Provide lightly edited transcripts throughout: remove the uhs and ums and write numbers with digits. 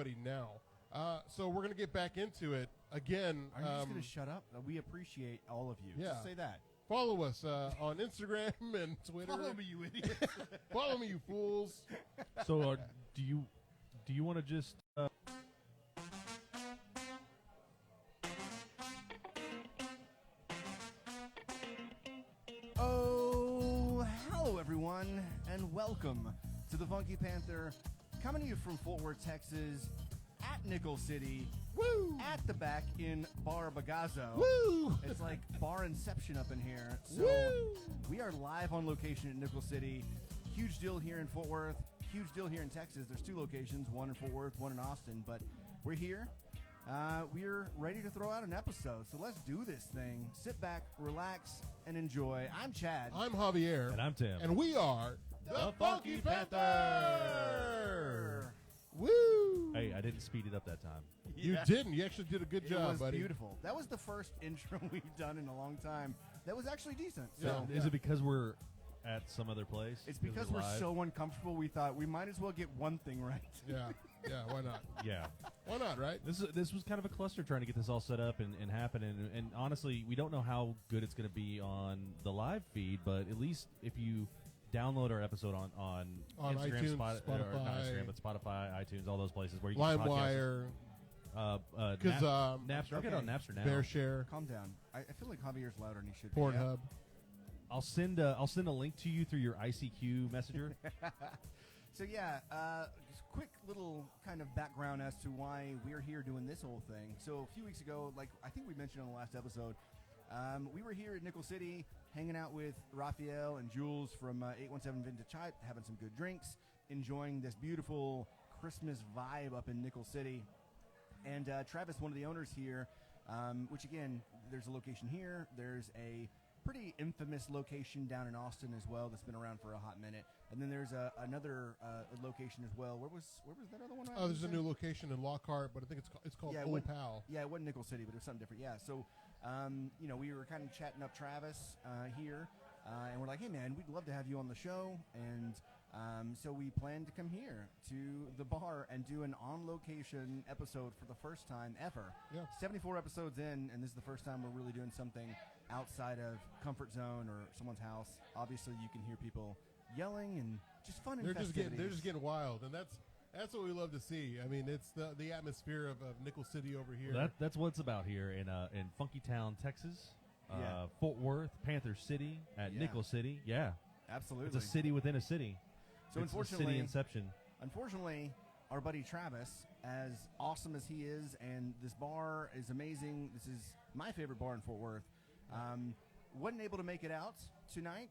everybody now. So we're going to get back into it again. Are you just going to shut up? We appreciate all of you. Yeah. Just say that. Follow us on Instagram and Twitter. Follow me, you idiots. Follow me, you fools. So, do you want to just? Oh, hello everyone, and welcome to the Funky Panther, coming to you from Fort Worth, Texas, at Nickel City. Woo! At the back in Bar Bagazo. Woo! It's like bar inception up in here. So Woo! we are live on location at Nickel City. Huge deal here in Fort Worth. Huge deal here in Texas. There's two locations, one in Fort Worth, one in Austin. But we're here. We're ready to throw out an episode. So let's do this thing. Sit back, relax, and enjoy. I'm Chad. I'm Javier. And I'm Tim. And we are The Funky Panther! Woo! Hey, I didn't speed it up that time. You Yeah. didn't. You actually did a good It job, was buddy. beautiful. That was the first intro we've done in a long time. That was actually decent. Yeah. So Is it because we're at some other place? it's because we're live? so uncomfortable. We thought we might as well get one thing right. Yeah. Yeah, why not? Yeah. Why not, right? This was kind of a cluster trying to get this all set up and happen. And honestly, we don't know how good it's going to be on the live feed, but at least if you download our episode on Instagram, iTunes, or not Spotify. Instagram, but Spotify, iTunes, all those places where you can LimeWire, because Napster. I'll get on Napster now. BearShare, Calm down. I feel like Javier's louder than he should be. Pornhub. I'll send a link to you through your ICQ messenger. So just quick little kind of background as to why we're here doing this whole thing. So a few weeks ago, like I think we mentioned on the last episode, we were here at Nickel City hanging out with Raphael and Jules from 817 Vintage Hype, having some good drinks, enjoying this beautiful Christmas vibe up in Nickel City. And Travis, one of the owners here, which again, there's a location here. There's a pretty infamous location down in Austin as well that's been around for a hot minute. And then there's another location as well. Where was that other one? Oh, there's a new location in Lockhart, but I think it's called Old Pal. Yeah, it wasn't Nickel City, but it was something different. Yeah, so we were kind of chatting up Travis here, and we're like, hey man, we'd love to have you on the show, and so we plan to come here to the bar and do an on-location episode for the first time ever. Yeah. 74 episodes in, and this is the first time we're really doing something outside of comfort zone or someone's house. Obviously, you can hear people yelling and just fun and They're festivities. just getting wild, and that's what we love to see. I mean, it's the atmosphere of Nickel City over here. Well, that's what it's about here in Funky Town, Texas. Yeah. Fort Worth, Panther City, at Nickel City. Yeah, Absolutely. it's a city within a city. So it's unfortunately, a city inception. Unfortunately, our buddy Travis, as awesome as he is, and this bar is amazing. This is my favorite bar in Fort Worth. Wasn't able to make it out tonight,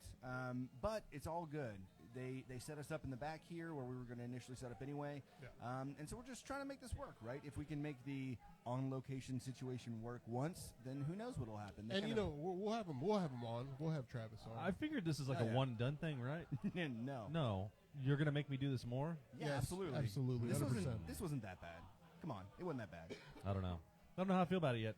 but it's all good. They set us up in the back here where we were going to initially set up anyway. Yeah. And so we're just trying to make this work, right? If we can make the on-location situation work once, then who knows what'll happen. And we'll have him on. We'll have Travis on. I figured this is like a one and done thing, right? No. No, you're gonna make me do this more. Yeah, Yes, absolutely. absolutely, 100%. This wasn't that bad. Come on. It wasn't that bad. I don't know how I feel about it yet.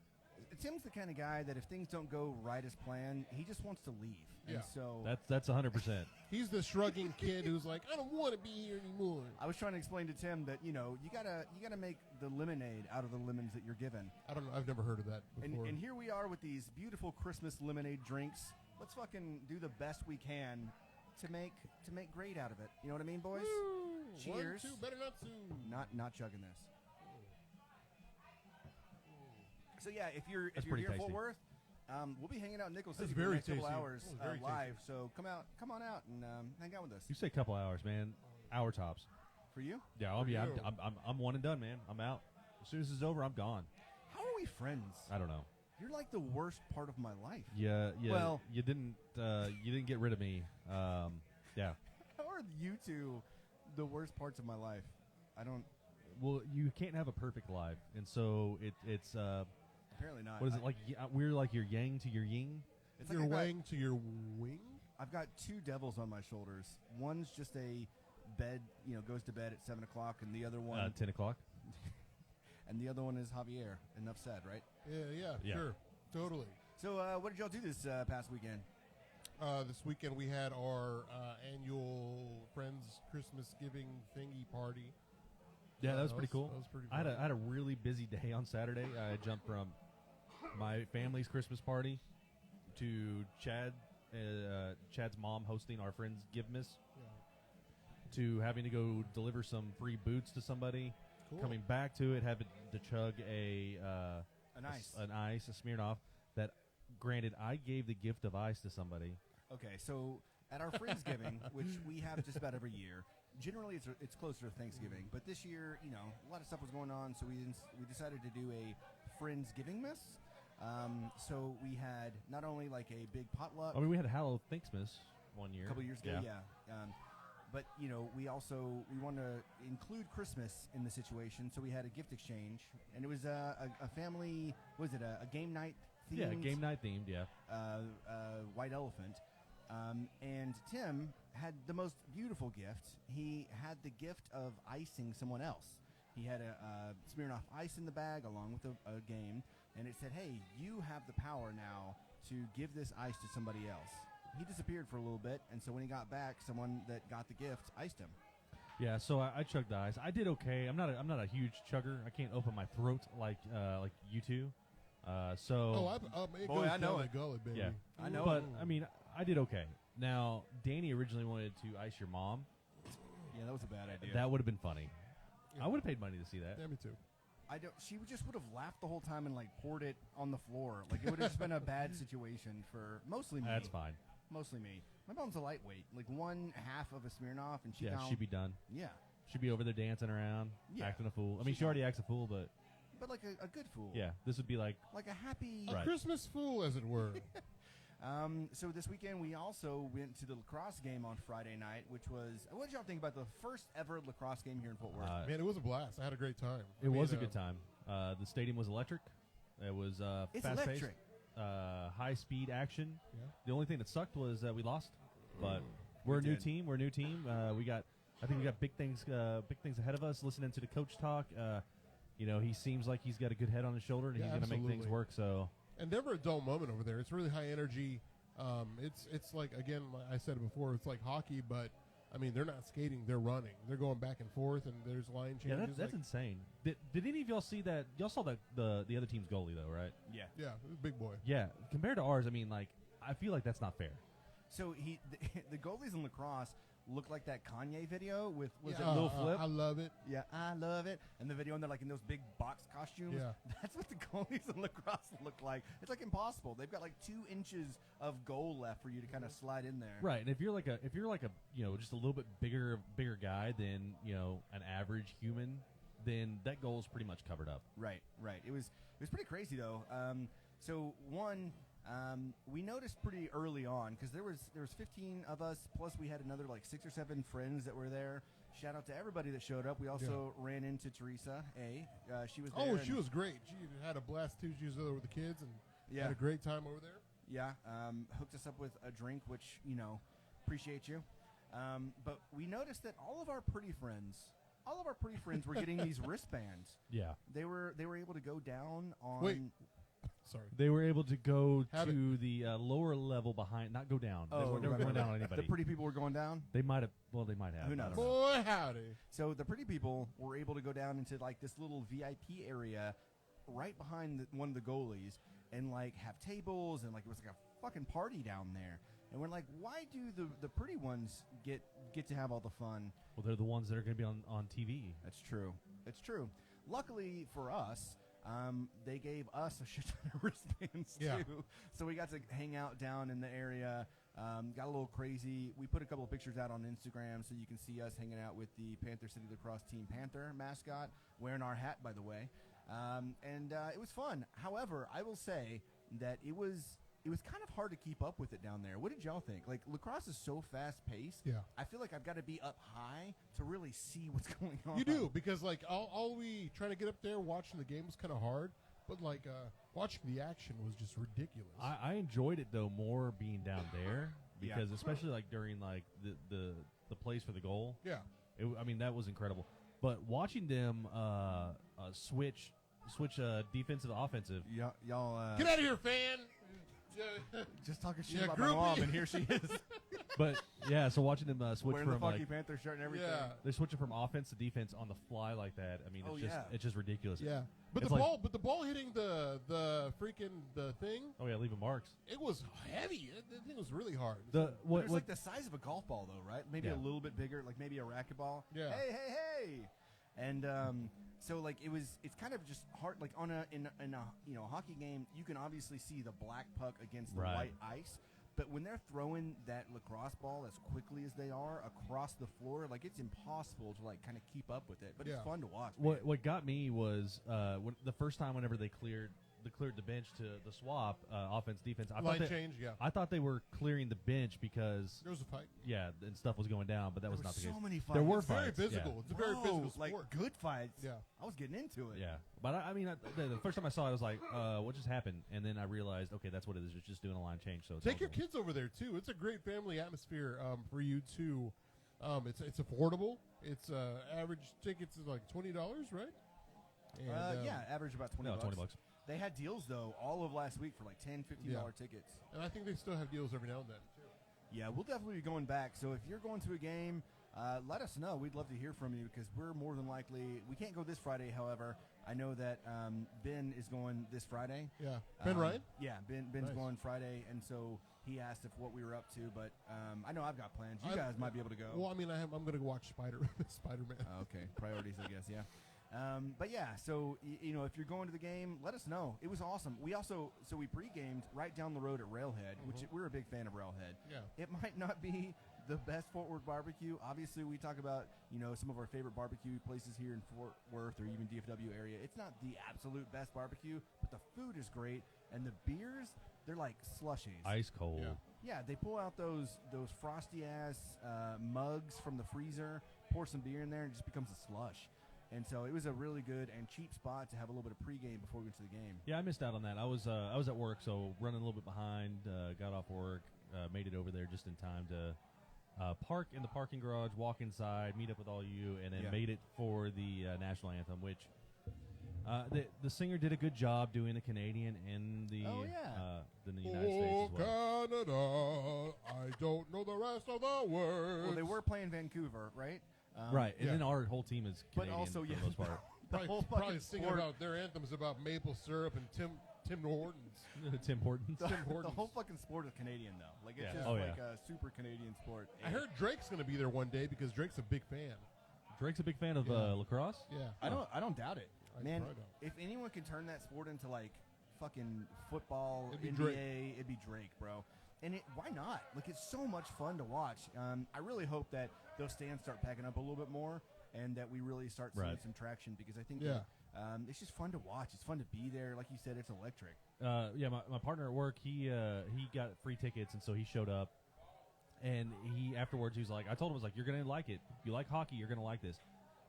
Tim's the kind of guy that if things don't go right as planned, he just wants to leave. Yeah. And so That's 100%. He's the shrugging kid who's like, I don't want to be here anymore. I was trying to explain to Tim that, you gotta make the lemonade out of the lemons that you're given. I don't know. I've never heard of that before. And here we are with these beautiful Christmas lemonade drinks. Let's fucking do the best we can to make great out of it. You know what I mean, boys? Woo! Cheers. 1, 2, better not 2. Not chugging this. So yeah, if you're That's here pretty in Fort tasty. Worth, we'll be hanging out in Nickel City That's for the very next couple tasty. hours Very live. tasty. So come on out and hang out with us. You say a couple hours, man. Hour tops. For you? Yeah, For you. I'm one and done, man. I'm out. As soon as it's over, I'm gone. How are we friends? I don't know. You're like the worst part of my life. Yeah. Well- you didn't get rid of me. Yeah. How are you two the worst parts of my life? I don't. Well, you can't have a perfect life, and so it's Apparently not. what is it like? We're like your yang to your yin. It's like Your I've got- wang to your wing? I've got two devils on my shoulders. One's just a bed, goes to bed at 7 o'clock, and the other one, 10 o'clock. and the other one is Javier. Enough said, right? Yeah, Yeah. sure. Totally. So, what did y'all do this past weekend? This weekend we had our annual Friends Christmas Giving thingy party. Yeah, that was pretty cool. That was pretty I had a really busy day on Saturday. I jumped from my family's Christmas party to Chad's mom hosting our friend's Givemas, to having to go deliver some free boots to somebody, coming back to it, having to chug an ice, a Smirnoff. That, granted, I gave the gift of ice to somebody. Okay, so at our Friendsgiving, which we have just about every year, generally it's closer to Thanksgiving, but this year, a lot of stuff was going on, so we decided to do a Friendsgiving-miss. So we had not only like a big potluck. I mean, we had Hallow Thanksmas one year. A couple years ago, yeah. But, we wanted to include Christmas in the situation, so we had a gift exchange, and it was a family, was it a game night themed? Yeah, game night themed, yeah. White elephant. And Tim had the most beautiful gift. He had the gift of icing someone else. He had a Smirnoff Ice in the bag along with a game, and it said, hey, you have the power now to give this ice to somebody else. He disappeared for a little bit, and so when he got back, someone that got the gift iced him. Yeah, so I chugged the ice. I did okay. I'm not a huge chugger. I can't open my throat like you two. It Boy, goes I know down it. the gullet, baby. Yeah, I know but it. I mean, I did okay. Now, Danny originally wanted to ice your mom. Yeah, that was a bad idea. That would have been funny. Yeah. I would have paid money to see that. Yeah, me too. She just would have laughed the whole time and poured it on the floor. Like, it would have just been a bad situation for mostly me. That's fine. Mostly me. My mom's a lightweight, like one half of a Smirnoff, and she'd be done. Yeah, She'd be over there dancing around, Yeah. acting a fool. I mean, she already acts a fool, but but like a good fool. yeah, this would be like Like a happy. A Right. Christmas fool, as it were. So this weekend we also went to the lacrosse game on Friday night, which was. What did y'all think about the first ever lacrosse game here in Fort Worth? Man, it was a blast. I had a great time. it was a good time. The stadium was electric. It was It's fast-paced, electric. high-speed action. Yeah. The only thing that sucked was that we lost, but we're a new did. team. We're a new team. I think we got big things ahead of us. Listening to the coach talk, he seems like he's got a good head on his shoulder, and Yeah, he's going to make things absolutely. work. So And never a dull moment over there. It's really high energy. It's like, again, like I said it before, it's like hockey, but I mean, they're not skating, they're running. They're going back and forth, and there's line yeah, changes. that's insane. Did any of y'all see that? Y'all saw the other team's goalie though, right? Yeah. Yeah, it was a big boy. Yeah, compared to ours, I mean, like I feel like that's not fair. So the goalies in lacrosse look like that Kanye video with was Yeah, it Lil Flip? I love it. Yeah, I love it. And the video, and they're like in those big box costumes. Yeah. That's what the goalies in lacrosse look like. It's like impossible. They've got like 2 inches of goal left for you to kind of slide in there. Right, and if you're like a just a little bit bigger guy than an average human, then that goal is pretty much covered up. Right. It was pretty crazy though. So one. We noticed pretty early on because there was 15 of us, plus we had another like 6 or 7 friends that were there. Shout out to everybody that showed up. We also ran into Teresa A. She was there. Oh, she was great. She had a blast too. She was there with the kids and Yeah. had a great time over there. Yeah, hooked us up with a drink, which appreciate you. But we noticed that all of our pretty friends were getting these wristbands. Yeah, They were able to go down on. Wait. Sorry. they were able to go Have to the lower level behind, not go down. They weren't right, going right. down on anybody. The pretty people were going down. They might have. Well, they might have. Who I knows? don't know. Boy, howdy. So the pretty people were able to go down into like this little VIP area right behind one of the goalies and like have tables and like it was like a fucking party down there. And we're like, why do the pretty ones get to have all the fun? Well, they're the ones that are going to be on TV. That's true. It's true. Luckily for us, they gave us a shit ton of wristbands Yeah. too. So we got to hang out down in the area. Got a little crazy. We put a couple of pictures out on Instagram so you can see us hanging out with the Panther City Lacrosse Team Panther mascot, wearing our hat, by the way. And it was fun. However, I will say that it was kind of hard to keep up with it down there. What did y'all think? Like, lacrosse is so fast-paced. Yeah. I feel like I've got to be up high to really see what's going on. You do, because like all we trying to get up there watching the game was kind of hard, but like watching the action was just ridiculous. I enjoyed it though more being down there Yeah. because especially like during like the plays for the goal. Yeah. I mean that was incredible. But watching them switch defensive to offensive. Y'all Get out of here, fan! Yeah. Just talking shit Yeah, about my groupie. mom, and here she is. But yeah, so watching them switch wearing the from Funky like Panther shirt and everything. Yeah. they're switching from offense to defense on the fly like that. I mean, Oh, it's just yeah. it's just ridiculous. Yeah. But It's the like- ball, hitting the freaking the thing, Oh yeah, leaving marks. it was heavy. The thing was really hard. The It what was what like the size of a golf ball, though, right? Maybe Yeah. a little bit bigger, like maybe a racquetball. Yeah. Hey. And so like it's kind of just hard. Like in a hockey game, you can obviously see the black puck against the Right. white ice. But when they're throwing that lacrosse ball as quickly as they are across the floor, like it's impossible to like kind of keep up with it. But Yeah. it's fun to watch. Man. what got me was the first time whenever they cleared the bench to the swap offense defense. Line change, yeah. I thought they were clearing the bench because There was a fight. and stuff was going down, but that There was were not the so case. many fights. There were It's very fights, physical. yeah. It's a very Bro, physical like sport. good fights. Yeah. I was getting into it. Yeah, but I mean, the first time I saw it, I was like, "What just happened?" And then I realized, okay, that's what it is. It's just doing a line change. So it's Take all your good. kids over there too. It's a great family atmosphere for you too. It's affordable. It's average tickets is like $20, right? And, Yeah, average about 20 No, bucks. $20. They had deals, though, all of last week for like $10, $15 tickets. And I think they still have deals every now and then too. Yeah, we'll definitely be going back. So if you're going to a game, let us know. We'd love to hear from you because we're more than likely. We can't go this Friday, however. I know that Ben is going this Friday. Yeah. Ben Ryan? Yeah, Ben's Nice. going Friday, and so he asked if what we were up to. But I know I've got plans. You I'm- guys might be able to go. Well, I mean, I'm going to go watch Spider-Man. Okay, priorities, I guess. Yeah. But yeah, so if you're going to the game, let us know. It was awesome. We also we pre-gamed right down the road at Railhead, which we're a big fan of Railhead. Yeah. It might not be the best Fort Worth barbecue. Obviously, we talk about some of our favorite barbecue places here in Fort Worth or even DFW area. It's not the absolute best barbecue, but the food is great, and the beers, they're like slushies. Ice cold. Yeah. Yeah, they pull out those frosty ass mugs from the freezer, pour some beer in there, and it just becomes a slush. And so it was a really good and cheap spot to have a little bit of pregame before we went to the game. Yeah, I missed out on that. I was at work, so running a little bit behind. Got off work, made it over there just in time to park in the parking garage, walk inside, meet up with all you, and then Yeah. made it for the national anthem, which the singer did a good job doing the Canadian and the Oh, yeah. the United States as well. Canada, I don't know the rest of the words. Well, they were playing Vancouver, right? Right, and yeah. then our whole team is But Canadian also, for yeah, the most part. the whole Probably fucking singing sport, about their anthems about maple syrup and Tim Hortons. Tim Hortons. the, Tim the Hortons. whole fucking sport is Canadian, though. Like it's Yeah. just Oh, like yeah. a super Canadian sport. I heard Drake's going to be there one day because Drake's a big fan. Drake's a big fan of Yeah. lacrosse. Yeah. I don't doubt it, I man. probably don't. If anyone can turn that sport into like fucking football, It'd be NBA, Drake. it'd be Drake, bro. And why not? Like it's so much fun to watch. I really hope that those stands start packing up a little bit more, and that we really start seeing Right. some traction because I think Yeah. that, it's just fun to watch. It's fun to be there. Like you said, it's electric. Yeah, my partner at work, he got free tickets, and so he showed up. And he afterwards, he was like, I told him, I was like, you're gonna like it. If you like hockey, you're gonna like this.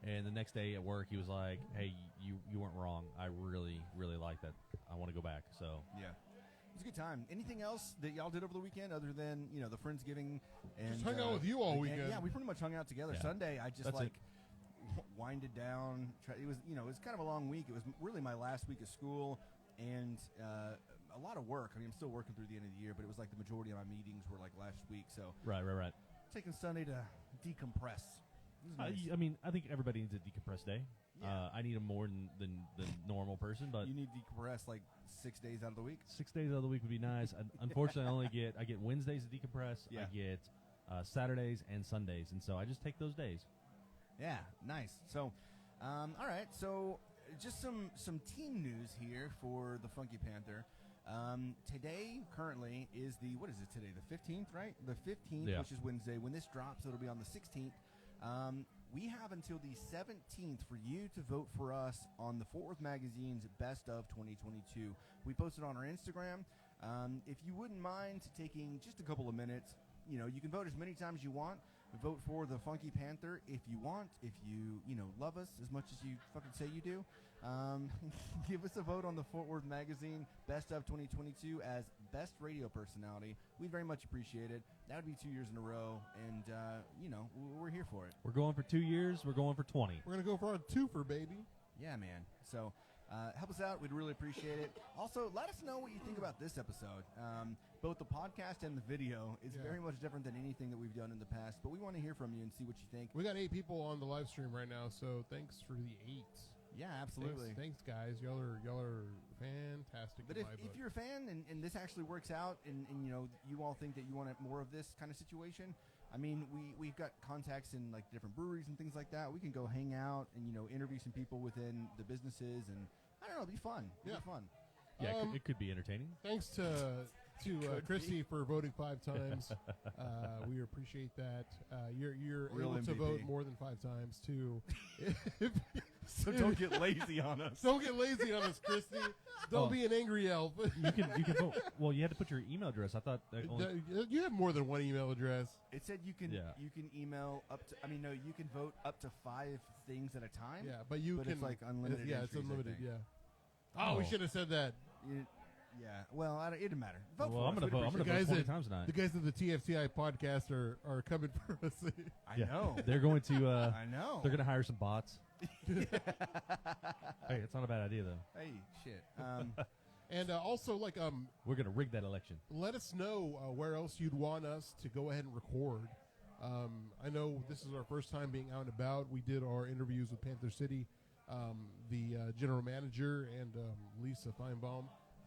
And the next day at work, he was like, hey, you weren't wrong. I really, really like that. I want to go back. So Yeah. It was a good time. Anything else that y'all did over the weekend other than the Friendsgiving and Just hung out with you all and- weekend. Yeah, we pretty much hung out together. Yeah. Sunday, I just That's like winded down. It was it was kind of a long week. It was really my last week of school and a lot of work. I mean, I'm still working through the end of the year, but it was like the majority of my meetings were like last week. So right. taking Sunday to decompress. It was nice. I mean, I think everybody needs a decompress day. Yeah. I need them more than normal person, but You need to decompress like 6 days out of the week. 6 days out of the week would be nice. Unfortunately, I get Wednesdays to decompress. Yeah. I get Saturdays and Sundays, and so I just take those days. Yeah, nice. So, all right. So, just some team news here for the Funky Panther. Today, currently, is what is it today? The 15th, right? The 15th, Yeah. which is Wednesday. When this drops, it'll be on the 16th. We have until the 17th for you to vote for us on the Fort Worth Magazine's Best of 2022. We posted on our Instagram. If you wouldn't mind taking just a couple of minutes, you can vote as many times as you want. Vote for the Funky Panther if you want. If you love us as much as you fucking say you do, give us a vote on the Fort Worth Magazine Best of 2022 as Best Radio Personality. We'd very much appreciate it. That would be 2 years in a row, and we're here for it. We're going for 2 years. We're going for 20. We're going to go for our twofer, baby. Yeah, man. So Help us out. We'd really appreciate it. Also, let us know what you think about this episode. Both the podcast and the video is very much different than anything that we've done in the past, but we want to hear from you and see what you think. We got 8 people on the live stream right now, so thanks for the 8. Yeah, absolutely. Thanks guys. Y'all are fantastic. But if you're a fan and this actually works out and you all think that you want more of this kind of situation, I mean, we've got contacts in like different breweries and things like that. We can go hang out and interview some people within the businesses, and I don't know, it'd be fun. It'd be fun. Yeah, it could be entertaining. Thanks to Christy for voting 5 times. We appreciate that. You're Real able to MVP. vote more than 5 times too. So don't get lazy on us. Don't get lazy on us, Christy. Don't be an angry elf. You can vote. Well, you had to put your email address. I thought You have more than one email address. It said you can email up to. You can vote up to 5 things at a time. Yeah, but it's like unlimited. Yeah, it's entries, I unlimited. think. Yeah. Oh, we should have said that. Yeah. Well, it didn't matter. Vote well, for I'm us. going to vote. I'm going to vote 20 times tonight. The guys at the TFCI podcast are coming for us. I know. They're going to. I know. They're going to hire some bots. Hey, it's not a bad idea though. Hey, shit. And also, we're going to rig that election. Let us know where else you'd want us to go ahead and record. I know this is our first time being out and about. We did our interviews with Panther City, the general manager, and Lisa Feinbaum.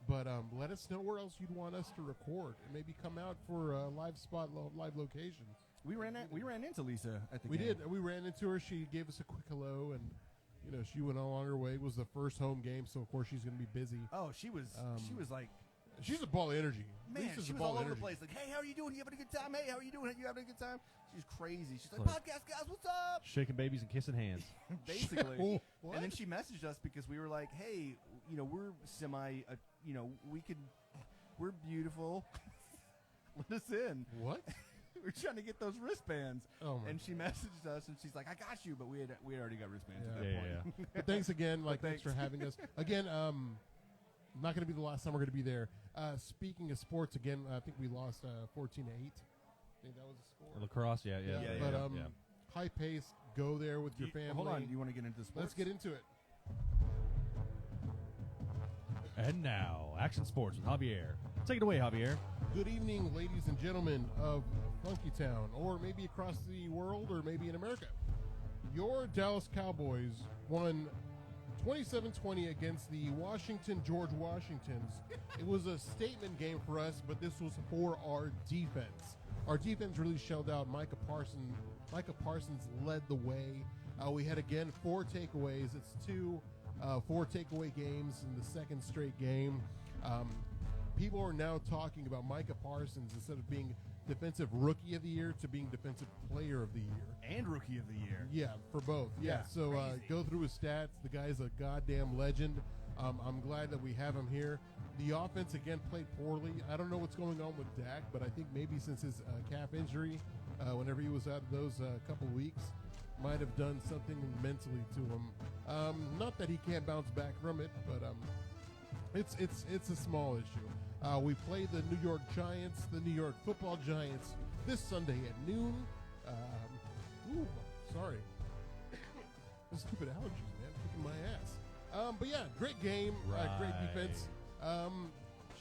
But let us know where else you'd want us to record, and maybe come out for a live spot, live location. We ran into Lisa at the We game. did. We ran into her. She gave us a quick hello, and she went on her way. It was the first home game, so of course she's going to be busy. Oh, she was like, she's a ball of energy. man, Lisa's she a was ball all of over the energy. place. Like, hey, how are you doing? You having a good time? Hey, how are you doing? You having a good time? She's crazy. She's like, Like- podcast guys, what's up? Shaking babies and kissing hands. Basically. What? And then she messaged us because we were like, hey, we're we're beautiful. Let us in. What? We're trying to get those wristbands. Oh my! And she messaged us, and she's like, "I got you," but we had already got wristbands at Yeah. that point. Yeah. But thanks again. But Thanks for having us again. Not going to be the last time we're going to be there. Speaking of sports, again, I think we lost 14-8. I think that was the score. Lacrosse, yeah. But high pace. Go there with your family. Hold on, you want to get into sports? Let's get into it. And now, Action Sports with Javier. Take it away, Javier. Good evening, ladies and gentlemen of Funky Town, or maybe across the world, or maybe in America. Your Dallas Cowboys won 27-20 against the George Washingtons. It was a statement game for us, but this was for our defense. Our defense really shelled out. Micah Parsons led the way. We had, again, 4 takeaways. It's 4 takeaway games in the second straight game. People are now talking about Micah Parsons, instead of being Defensive Rookie of the Year, to being Defensive Player of the Year. And Rookie of the Year. Yeah, for both. Yeah, so go through his stats. The guy's a goddamn legend. I'm glad that we have him here. The offense, again, played poorly. I don't know what's going on with Dak, but I think maybe since his calf injury, whenever he was out of those couple weeks, might have done something mentally to him. Not that he can't bounce back from it, but it's a small issue. We play the New York Giants, the New York Football Giants, this Sunday at noon. Sorry. Those stupid allergies, man, kicking my ass. But yeah, great game, great defense.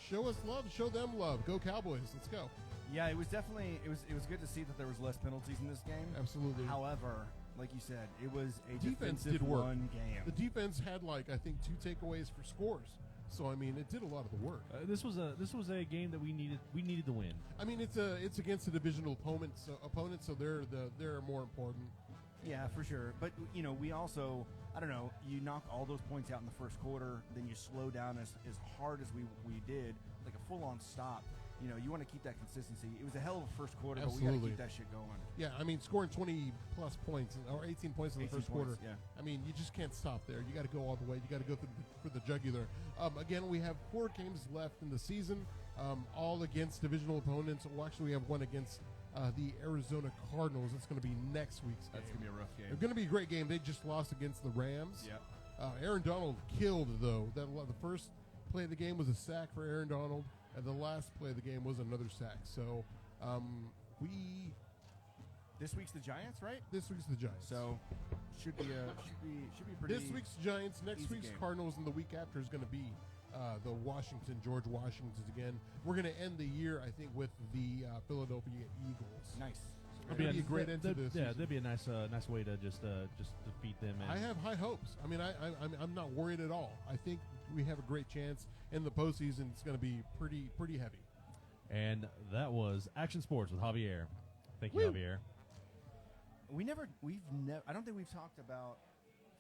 Show us love, show them love. Go Cowboys, let's go. Yeah, it was definitely it was good to see that there was less penalties in this game. Absolutely. However, like you said, it was a Defense defensive did work. run game. The defense had I think 2 takeaways for scores. So I mean, it did a lot of the work. This was a game that we needed to win. I mean, it's against a divisional opponent, so they're more important. Yeah, for sure. But we also, I don't know, you knock all those points out in the first quarter, then you slow down as hard as we did, like a full-on stop. You want to keep that consistency. It was a hell of a first quarter, Absolutely. but we got to keep that shit going. Yeah, I mean, scoring 20-plus points, or 18 points in the 18 first points, quarter. yeah. I mean, you just can't stop there. You got to go all the way. You got to go for the jugular. Again, we have 4 games left in the season, all against divisional opponents. Well, actually, we have one against the Arizona Cardinals. It's going to be next week's game. That's going to be a rough game. It's going to be a great game. They just lost against the Rams. Yeah. Aaron Donald killed, though. The first play of the game was a sack for Aaron Donald, and the last play of the game was another sack. So we This week's the Giants, right? This week's the Giants. So should be pretty. This week's Giants, next easy week's game. Cardinals, and the week after is going to be the George Washingtons again. We're going to end the year, I think, with the Philadelphia Eagles. Nice. It'll be a great end to this. Yeah, that'd be a nice way to just defeat them. And I have high hopes. I mean, I'm not worried at all. I think we have a great chance in the postseason. It's going to be pretty heavy. And that was Action Sports with Javier. Thank you, Woo. Javier. I don't think we've talked about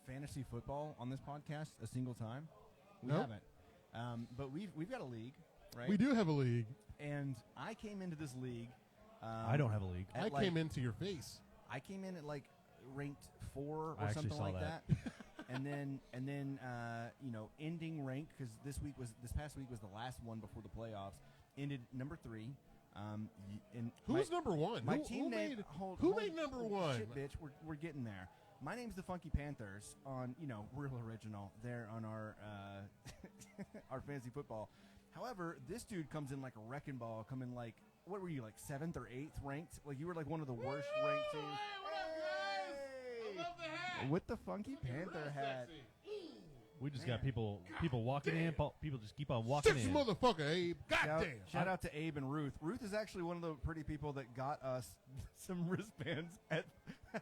fantasy football on this podcast a single time. We Nope. haven't. But we've got a league, right? We do have a league. And I came into this league. I don't have a league. I came into your face. I came in at like ranked 4 or I actually something saw like that. and then ending ranked because this past week was the last one before the playoffs. Ended number 3. Who's number one? My who, team who name. made, Hold, who hold- made number one? Shit, bitch. We're getting there. My name's the Funky Panthers on real original there on our our fantasy football. However, this dude comes in like a wrecking ball. Coming like what were you like 7th or 8th ranked? Like you were like one of the worst ranked teams. I love the hat. With the Funky Panther hat. We just Man. got people walking in. People just keep on walking Six in. motherfucker, Abe. Goddamn. Shout out to Abe and Ruth. Ruth is actually one of the pretty people that got us some wristbands at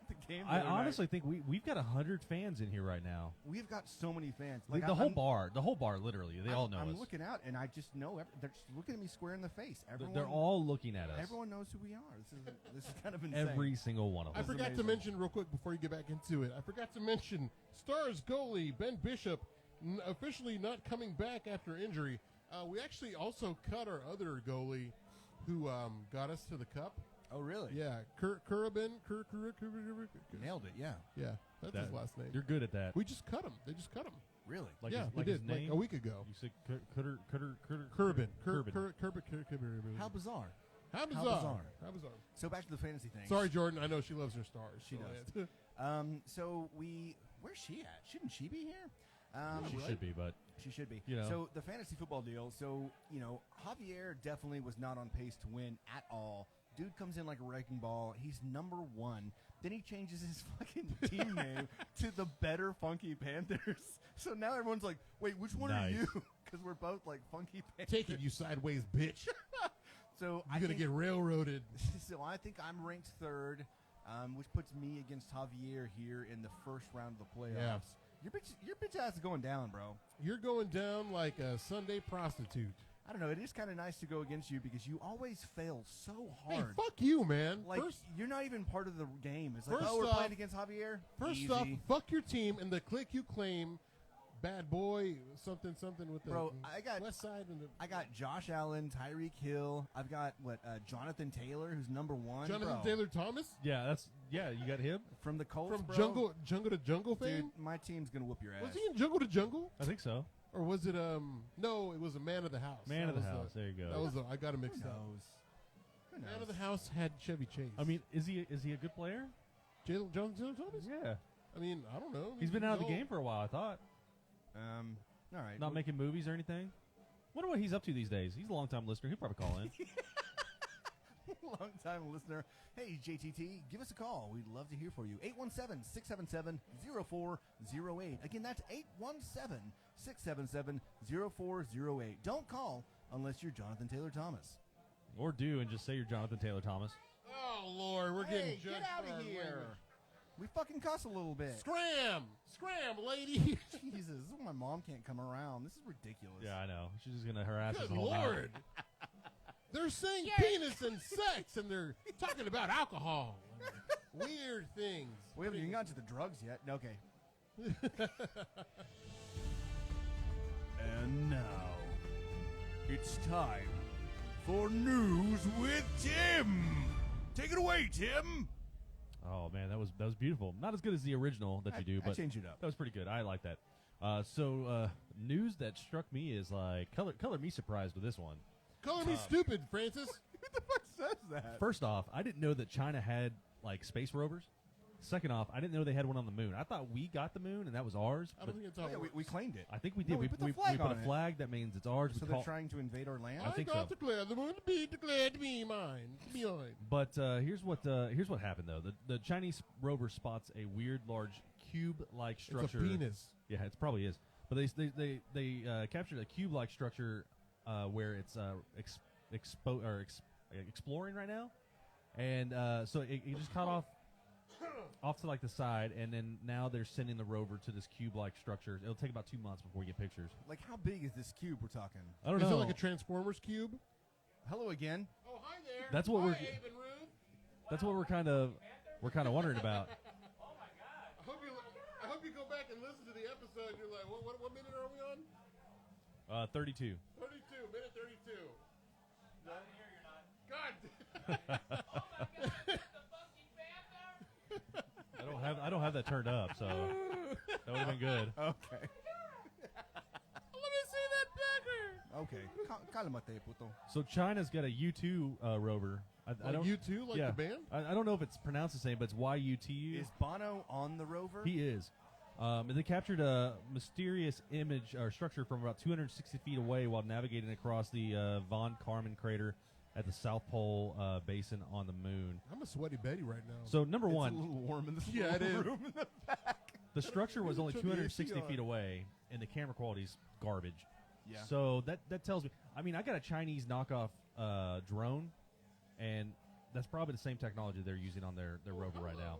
the game. the I other night. honestly think we've got 100 fans in here right now. We've got so many fans. The whole bar, literally, they all know I'm us. looking out, and I just know they're just looking at me square in the face. Everyone, They're all looking at us. Everyone knows who we are. This is kind of insane. Every single one of I us. forgot to amazing. mention real quick before you get back into it. I forgot to mention Stars goalie Ben Bishop officially not coming back after injury. We actually also cut our other goalie who got us to the cup. Oh, really? Yeah, Kurabin. Nailed it. Yeah. Yeah, that's That- his last name. You're good at that. We just cut him. They just cut him. Really? Like yeah, his, we like did his name like a week ago. You said Cutter. Kurabin. How How bizarre. bizarre. bizarre. How bizarre. So back to the fantasy thing. Sorry, Jordan. I know she loves her stars. She so does. yeah. So where's she at? Shouldn't she be here? She should be, but She should be. You know. So the fantasy football deal. So Javier definitely was not on pace to win at all. Dude comes in like a wrecking ball. He's number 1. Then he changes his fucking team name to the Better Funky Panthers. So now everyone's like, wait, which one are Nice. you? Because we're both like Funky Panthers. Take it, you sideways bitch. So You're gonna get railroaded. So I think I'm ranked 3rd, which puts me against Javier here in the first round of the playoffs. Yeah. Your bitch ass is going down, bro. You're going down like a Sunday prostitute. I don't know. It is kind of nice to go against you because you always fail so Hey, hard. fuck you, man. Like First you're not even part of the game. It's like, First oh, we're off- playing against Javier. First Easy. off, fuck your team and the click you claim. Bad boy, something with the Bro, I got- West Side and the I got Josh Allen, Tyreek Hill. I've got Jonathan Taylor, who's number 1. Jonathan bro. Taylor Thomas you got him. from the Colts, from bro. Jungle to Jungle Dude, fame. my team's gonna whoop your ass. Was he in Jungle to Jungle, I think so. or was it no? It was a Man of the House. Man That of the was house. There you That go. was I got him Who mixed up. knows? Who knows? Man of the House had Chevy Chase. I mean, is he a good player? Jonathan Thomas. Yeah. I mean, I don't know. He's been out of the old. game for a while. I thought. All right. Not making movies or anything. Wonder what he's up to these days. He's a long-time listener. He'll probably call in. Long time listener. Hey, JTT, give us a call. We'd love to hear for you. 817-677-0408. Again, that's 817-677-0408. Don't call unless you're Jonathan Taylor Thomas. Or do and just say you're Jonathan Taylor Thomas. Oh Lord, we're getting Hey, judged get out for our of here. language. We fucking cuss a little bit. Scram, lady. Jesus, this is why my mom can't come around. This is ridiculous. Yeah, I know. She's just gonna harass us Good the whole night. Lord. They're saying penis and sex, and they're talking about alcohol. and weird things. We haven't even gotten to the drugs yet. Okay. And now, it's time for News with Tim. Take it away, Tim. Oh man, that was beautiful. Not as good as the original that you do, I but changed it up. that was pretty good. I like that. News that struck me is like color me surprised with this one. Color me stupid, Francis. Who the fuck says that? First off, I didn't know that China had like space rovers. Second off, I didn't know they had one on the moon. I thought we got the moon and that was ours. I don't think it's how it works. we claimed it. I think we did. No, we put the we flag put on a it. flag. That means it's ours. So they're trying to invade our land? I think got so. declared the moon to be declared to be mine. To be mine. But here's what happened though. The Chinese rover spots a weird, large cube-like structure. It's a penis. Yeah, it probably is. But they captured a cube-like structure where it's exploring right now, and so it just caught off to like the side, and then now they're sending the rover to this cube-like structure. It'll take about 2 months before we get pictures. Like, how big is this cube we're talking? I don't Is know. it like a Transformers cube? Hello again. Oh, hi there. That's what we're. Abe and Ruth. That's what we're kind of wondering about. I hope you go back and listen to the episode. You're like, what minute are we on? 32. 32, minute 32. Not here, you're not. God. Oh my God, the Funky Panther! I don't have that turned up, so that would have been good. Okay. Let me see that pecker. Okay. Calmate, puto. So China's got a U2 rover. I don't. U2, like yeah. the band? I don't know if it's pronounced the same, but it's YUTU. Is Bono on the rover? He is. And they captured a mysterious image or structure from about 260 feet away while navigating across the Von Karman crater at the South Pole Basin on the moon. I'm a sweaty Betty right now. So number It's one, a little warm in this Yeah, it little is. room in the back. the structure was only Turn the AC 260 on. feet away, and the camera quality's garbage. Yeah. So that tells me. I mean, I got a Chinese knockoff drone, and that's probably the same technology they're using on their rover right now.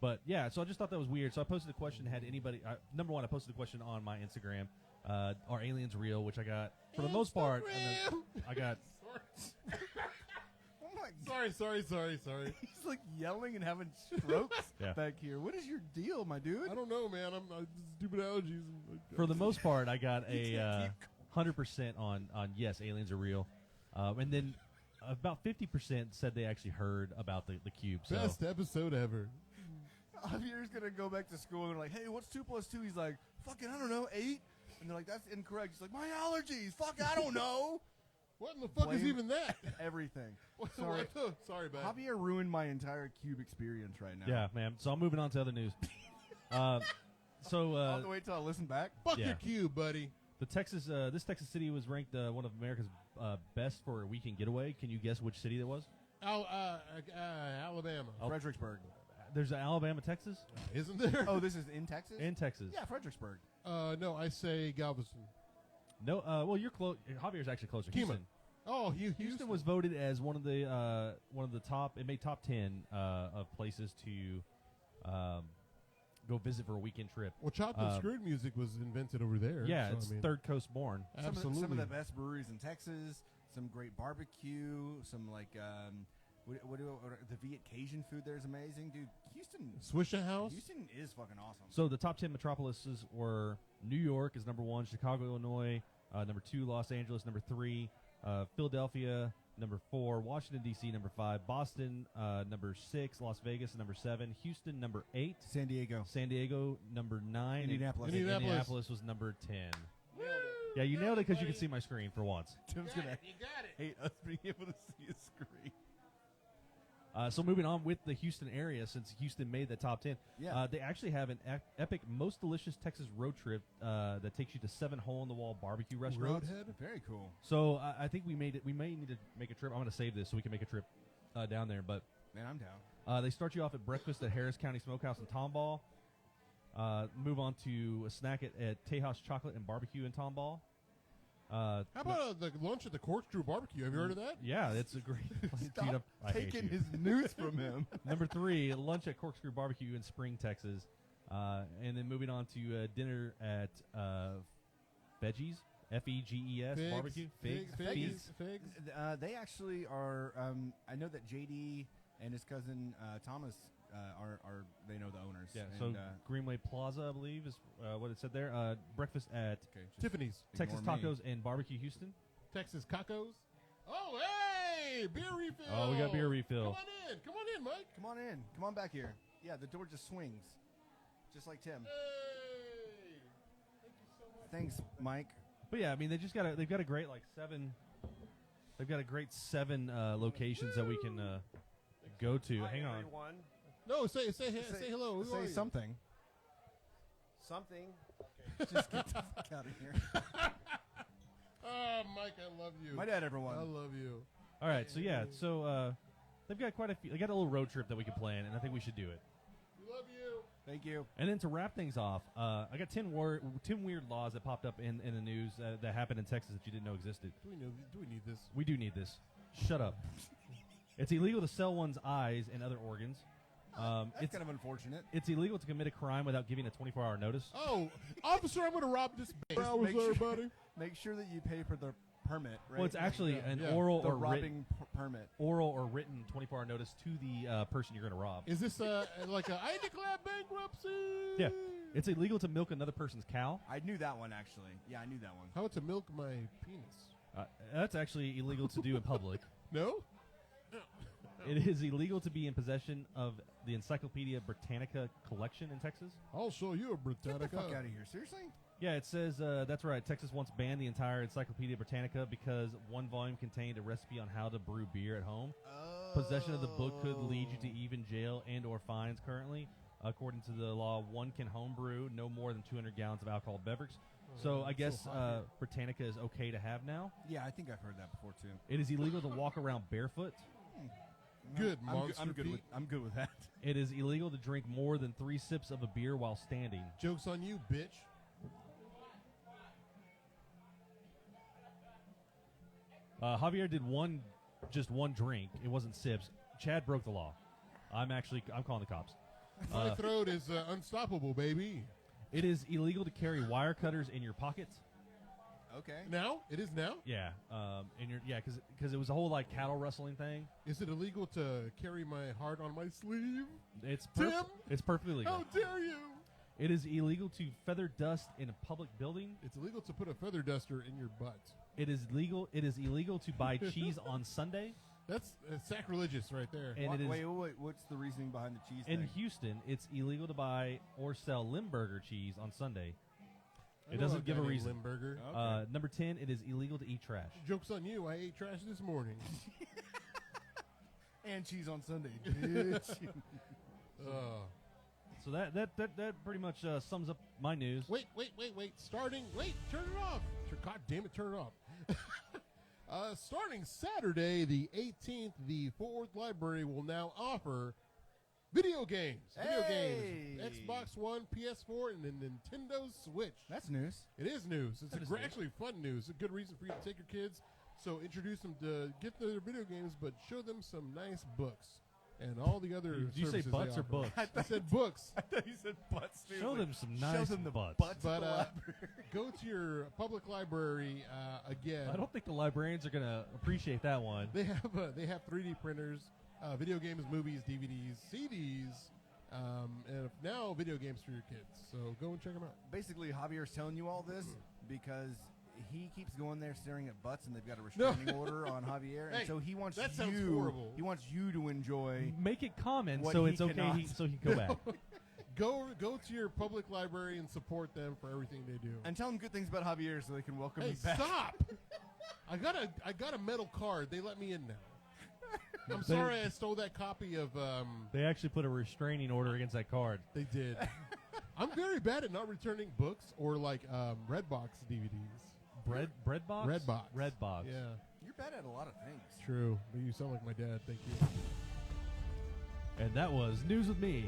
But yeah, so I just thought that was weird. So I posted a question. Had anybody? Number one, I posted a question on my Instagram. Are aliens real? Which I got for the most part. And then I got. Oh my God. Sorry. He's like yelling and having strokes Yeah. back here. What is your deal, my dude? I don't know, man. I'm stupid allergies. For the most part, I got You a can't 100% on yes, aliens are real, and then about 50% said they actually heard about the cube. So Best episode ever. Javier's gonna go back to school and like, hey, what's 2 + 2? He's like, fucking, I don't know, 8. And they're like, that's incorrect. He's like, my allergies. Fuck, I don't know. What in the fuck is Blame even that? Everything. Sorry, sorry, man. Javier ruined my entire cube experience right now. yeah, man. So I'm moving on to other news. I'll have to wait till I listen back. Fuck Yeah. your cube, buddy. this Texas city was ranked one of America's best for a weekend getaway. Can you guess which city that was? Alabama. Oh. Fredericksburg. There's an Alabama, Texas, Isn't there? Oh, this is in Texas? in Texas. Yeah, Fredericksburg. No, I say Galveston. No, well, you're close. Javier's actually closer. Kima. Houston. Oh, Houston was voted as one of the top. It made top 10 of places to go visit for a weekend trip. Well, chopped and screwed music was invented over there. Yeah, so, it's I mean, third coast born. Absolutely. Some of the best breweries in Texas. Some great barbecue. Some like the Viet Cajun food there is amazing, dude. Swisha House. Houston is fucking awesome. So the top 10 metropolises were New York is number 1, Chicago, Illinois, number 2, Los Angeles, number 3, Philadelphia, number 4, Washington, D.C., number 5, Boston, number 6, Las Vegas, number 7, Houston, number 8, San Diego. San Diego, number 9, Indianapolis. and Indianapolis. Indianapolis was number 10. Yeah, you nailed it because you can see my screen for once. Tim's You got gonna it. You got it. hate us being able to see his screen. So moving on with the Houston area, since Houston made the top 10, Yeah. they actually have an epic, most delicious Texas road trip that takes you to 7 hole-in-the-wall barbecue restaurants. Roadhead. Very cool. So I think we made it. We may need to make a trip. I'm going to save this so we can make a trip down there. But Man, I'm down. they start you off at breakfast at Harris County Smokehouse in Tomball. Move on to a snack at Tejas Chocolate and Barbecue in Tomball. How about the lunch at the Corkscrew Barbecue? Have you heard of that? Yeah, it's a great. Stop Dude, I hate taking you. his news from him. Number 3, lunch at Corkscrew Barbecue in Spring, Texas. And then moving on to dinner at Veggies, Feges Figs, Barbecue. Figs. They actually are. I know that JD and his cousin Thomas are they know the owners. Yeah, and, so Greenway Plaza, I believe, is what it said there. Breakfast at okay, just Tiffany's. Texas ignore me. Tacos and Barbecue Houston. Texas Cacos. Oh, hey! Beer refill. Oh, we got beer refill. Come on in. Come on in, Mike. Come on in. Come on back here. Yeah, the door just swings, just like Tim. Hey! Thank you so much. Thanks, Mike. But yeah, I mean, they've got a great like 7. They've got a great 7 locations that we can go to. Hi, Hang on. everyone. No, say hello. Who are Say you? something. Something. Just get the fuck out of here. Oh, Mike, I love you. My dad, everyone. I love you. All right, so they've got quite a few. They got a little road trip that we could plan, and I think we should do it. We love you. Thank you. And then to wrap things off, I got 10 weird laws that popped up in the news that happened in Texas that you didn't know existed. Do we need this? We do need this. Shut up. It's illegal to sell one's eyes and other organs. That's kind of unfortunate. It's illegal to commit a crime without giving a 24-hour notice. Oh, officer, I'm going to rob this bank. How was make sure- there, buddy? Make sure that you pay for the permit, right? Well, it's actually an yeah. oral the or robbing permit. oral or written 24-hour notice to the person you're going to rob. Is this like I declare bankruptcy? Yeah. It's illegal to milk another person's cow. I knew that one, actually. Yeah, I knew that one. How about to milk my penis? That's actually illegal to do in public. No? It is illegal to be in possession of the Encyclopedia Britannica collection in Texas. I'll show you a Get the Britannica. fuck out of here. Seriously? Yeah, it says that's right. Texas once banned the entire Encyclopedia Britannica because one volume contained a recipe on how to brew beer at home. Possession of the book could lead you to even jail and or fines currently. According to the law, one can homebrew no more than 200 gallons of alcohol beverage. So I guess Britannica is okay to have now. Yeah, I think I've heard that before, too. It is illegal to walk around barefoot. Good, I'm Monster good with Pete. I'm good with that. It is illegal to drink more than 3 sips of a beer while standing. Joke's on you, bitch. Javier did just one drink. It wasn't sips. Chad broke the law. I'm calling the cops. My throat is unstoppable, baby. It is illegal to carry wire cutters in your pockets. Okay. Now? It is now? Yeah, because it was a whole like cattle rustling thing. Is it illegal to carry my heart on my sleeve? It's Tim? It's perfectly legal. How dare you? It is illegal to feather dust in a public building. It's illegal to put a feather duster in your butt. It is illegal to buy cheese on Sunday. That's sacrilegious right there. And it is Wait, what's the reasoning behind the cheese in thing? Houston. It's illegal to buy or sell Limburger cheese on Sunday. I It know doesn't give a guy named reason. Limburger. Okay. Number 10, it is illegal to eat trash. Joke's on you. I ate trash this morning. And cheese on Sunday, bitch. So that pretty much sums up my news. Wait. Starting. Wait, turn it off. God damn it, turn it off. Starting Saturday, the 18th, the Fort Worth Library will now offer video games. Video Hey! games. Xbox One, PS4, and the Nintendo Switch. That's news. It is news. It's That is news. actually fun news. A good reason for you to take your kids. So introduce them to get their video games, but show them some nice books and all the other Did you say services butts they or offer. books? I said books. I thought you said butts. Dude. Show them some nice Show them the butts. butts But at the library. go to your public library again. I don't think the librarians are going to appreciate that one. They have 3D printers, video games, movies, DVDs, CDs, and now video games for your kids. So go and check them out. Basically, Javier's telling you all this because he keeps going there staring at butts, and they've got a restraining order on Javier, and Hey, so he wants that sounds you. horrible. He wants you to enjoy. Make it common What so he it's okay cannot. so he can go back. Go to your public library and support them for everything they do. And tell him good things about Javier so they can welcome Hey, him back. stop! I got a metal card. They let me in now. I'm sorry I stole that copy of. They actually put a restraining order against that card. They did. I'm very bad at not returning books or like Redbox DVDs. Bread box? Redbox. Redbox. Yeah, You're bad at a lot of things. true. But you sound like my dad. Thank you. And that was News with Me.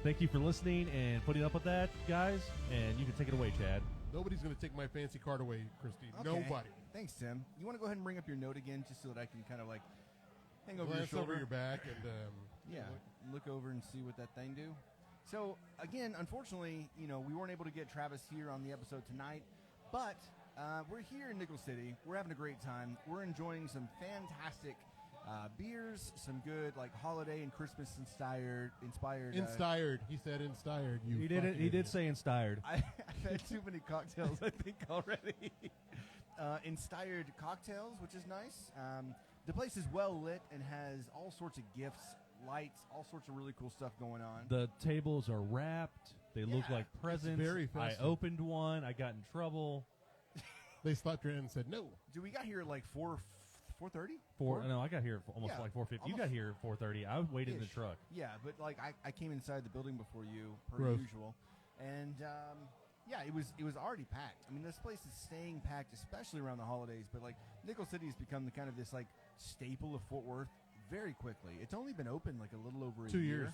Thank you for listening and putting up with that, guys. And you can take it away, Chad. Nobody's gonna take my fancy card away, Christy. Okay. Nobody. Thanks, Tim. You want to go ahead and bring up your note again just so that I can kind of like hang over your Glance shoulder? over your back and Yeah, look over and see what that thing do. So again, unfortunately, we weren't able to get Travis here on the episode tonight, but we're here in Nickel City. We're having a great time. We're enjoying some fantastic beers, some good like holiday and Christmas inspired. Inspired. He said inspired. You. He did it. fucking He did idiot. say inspired. I've had too many cocktails, I think, already. Inspired cocktails, which is nice. The place is well lit and has all sorts of gifts, lights, all sorts of really cool stuff going on. The tables are wrapped. They look Yeah, like presents. very I festive. opened one. I got in trouble. They slapped your hand and said no. Dude, we got here at like 4 4:30. No, I got here at almost Yeah, like 4:50. You almost got here at 4:30. I waited in the Ish. truck. Yeah, but like I came inside the building before you, per Gross. usual, and yeah, it was already packed. I mean, this place is staying packed, especially around the holidays. But like Nickel City has become the kind of this like staple of Fort Worth very quickly. It's only been open like a little over a 2 year. years.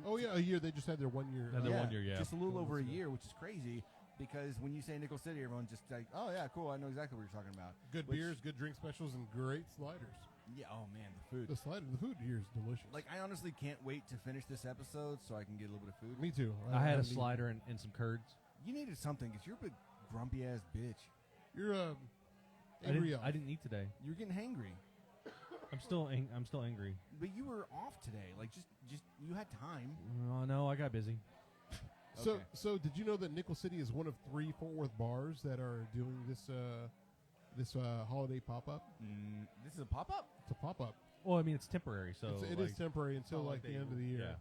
Oh yeah, a year. They just had their 1 year. Had their 1 year, yeah. Just a little over a Months ago. year, which is crazy because when you say Nickel City, everyone's just like, oh yeah, cool, I know exactly what you're talking about. Good Which- beers, good drink specials, and great sliders. Yeah. Oh man, the food. The food here is delicious. Like I honestly can't wait to finish this episode so I can get a little bit of food. me too. I had a haven't eaten. slider and some curds. You needed something because you're a big grumpy ass bitch. You're I angry. didn't, I didn't eat today. You're getting hangry. I'm still angry. But you were off today. Like just you had time. Oh no, I got busy. So, Okay. so did you know that Nickel City is one of 3 Fort Worth bars that are doing this holiday pop up? This is a pop up. It's a pop up. Well, I mean it's temporary, so It like, is temporary until not like like the they- end of the year. Yeah.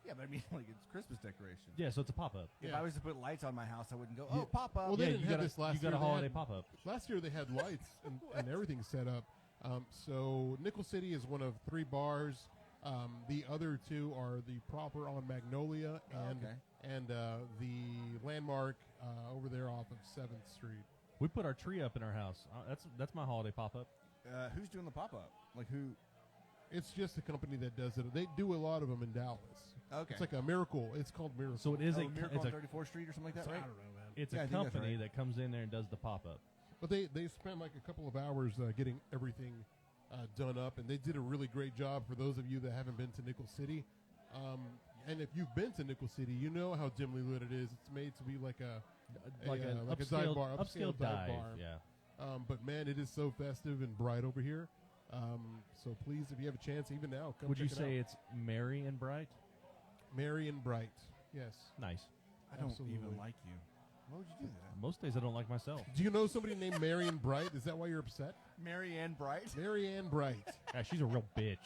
Yeah, but I mean like it's Christmas decoration. Yeah, so it's a pop up. If Yeah. I was to put lights on my house, I wouldn't go, Yeah. oh, pop up. Well, they yeah, didn't you have got this last you got year. a They holiday had- pop up. Last year they had lights and everything set up. So Nickel City is one of 3 bars. The other 2 are the proper on Magnolia and okay. and the landmark over there off of 7th Street. We put our tree up in our house. That's my holiday pop up. Who's doing the pop up? Like who? It's just a company that does it. They do a lot of them in Dallas. Okay. It's like a Miracle. It's called Miracle. So it is Miracle it's on a 34th Street or something like that, I right? don't know, man. it's Yeah, I a think that's company right. that comes in there and does the pop up. But they spent like a couple of hours getting everything done up, and they did a really great job for those of you that haven't been to Nickel City. And if you've been to Nickel City, you know how dimly lit it is. It's made to be like a An like a upscale, dive bar, upscale dive dive. bar. Yeah. But man, it is so festive and bright over here. So please, if you have a chance, even now, come Would you check it say out. it's merry and bright? Merry and bright? Yes. Nice. I don't Absolutely. even like you. Why would you do that? Most days I don't like myself. Do you know somebody named Marion Bright? Is that why you're upset? Mary Ann Bright. Mary Ann Bright. Yeah, she's a real bitch.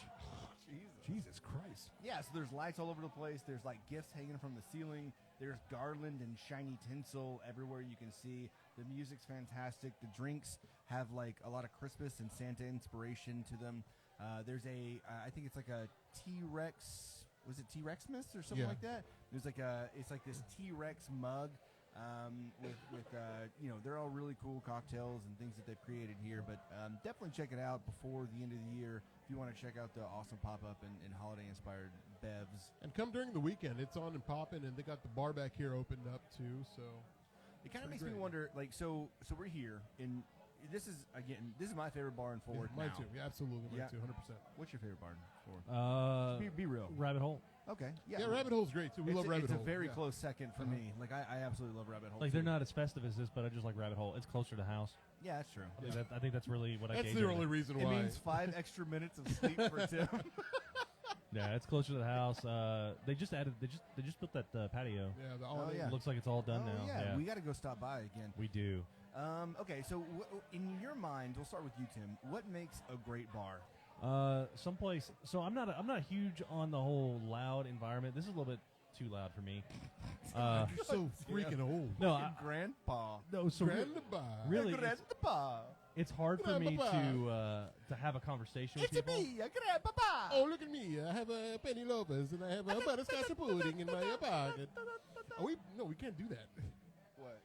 Jesus Christ. Yeah, so there's lights all over the place. There's like gifts hanging from the ceiling. There's garland and shiny tinsel everywhere you can see. The music's fantastic. The drinks have like a lot of Christmas and Santa inspiration to them. There's I think it's like a T-Rex. Was it T-Rex Mist or something Yeah. like that? There's like it's like this T-Rex mug with they're all really cool cocktails and things that they've created here. But definitely check it out before the end of the year if you want to check out the awesome pop-up and holiday-inspired bevs. And come during the weekend. It's on and popping, and they got the bar back here opened up too. So It kind of Pretty makes me great. wonder, like, so we're here, and this is my favorite bar in Fort yeah, Worth mine now. too. Yeah, absolutely, mine Yeah. too. 100%. What's your favorite bar in Fort Worth? Be real. Rabbit hole. Okay. Yeah, Rabbit Hole's great too. We love Rabbit It's Hole. a very Yeah. close second for Uh-huh. me. Like, I absolutely love Rabbit Hole. Like too. they're not as festive as this, but I just like Rabbit Hole. It's closer to the house. Yeah, that's true. I think that's really what I That's gauge the it only at. reason It why. means 5 extra minutes of sleep for Tim. Yeah, it's closer to the house. They just added. They just built that patio. Yeah, the Oh, holiday. yeah. It looks like it's all done Oh, now. yeah, we got to go stop by again. We do. Okay, so in your mind, we'll start with you, Tim. What makes a great bar? Someplace. So I'm not huge on the whole loud environment. This is a little bit too loud for me. You're so freaking old. No, Fucking grandpa. no. So Grandpa. really, it's, Grandpa. it's hard for me Grandpa. to have a conversation with It's people. me, a grandpa. Oh, look at me. I have a Penny Lopez, and I have a butterscotch pudding in my pocket. Oh, we can't do that. What?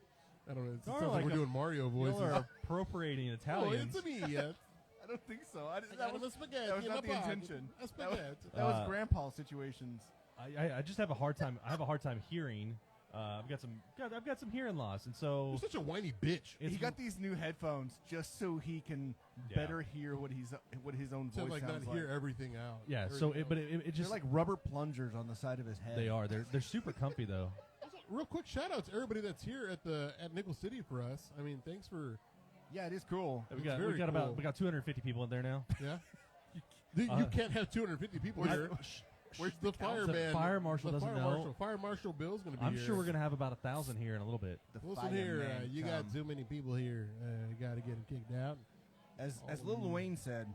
I don't know. It Y'all sounds are like like we're a- doing Mario voices. Y'all are appropriating Oh, Italians. it's me. I don't think so. I That got was a spaghetti that was in not my the pocket. intention. A spaghetti. That was Uh, grandpa situations. I just have a hard time. I have a hard time hearing. I've got some hearing loss, and so You're such a whiny bitch. it's He got these new headphones just so he can Yeah. better hear what his own To voice like not sounds like. hear everything out. yeah. There So you it, go. but it They're just like rubber plungers on the side of his head. they are. They're super comfy though. Also, real quick shout out to everybody that's here at Nickel City for us. I mean, thanks for Yeah, it is cool. We It's got very about cool. we got 250 people in there now. yeah. You can't have 250 people here. Where's the fireman? fire marshal the doesn't fire know. Marshal. Fire Marshal Bill's going to be I'm here. sure we're gonna have about 1,000 here in a little bit. The Listen here, fireman you come. got too many people here. You got to get them kicked out. As Oh, Lil yeah. Wayne said,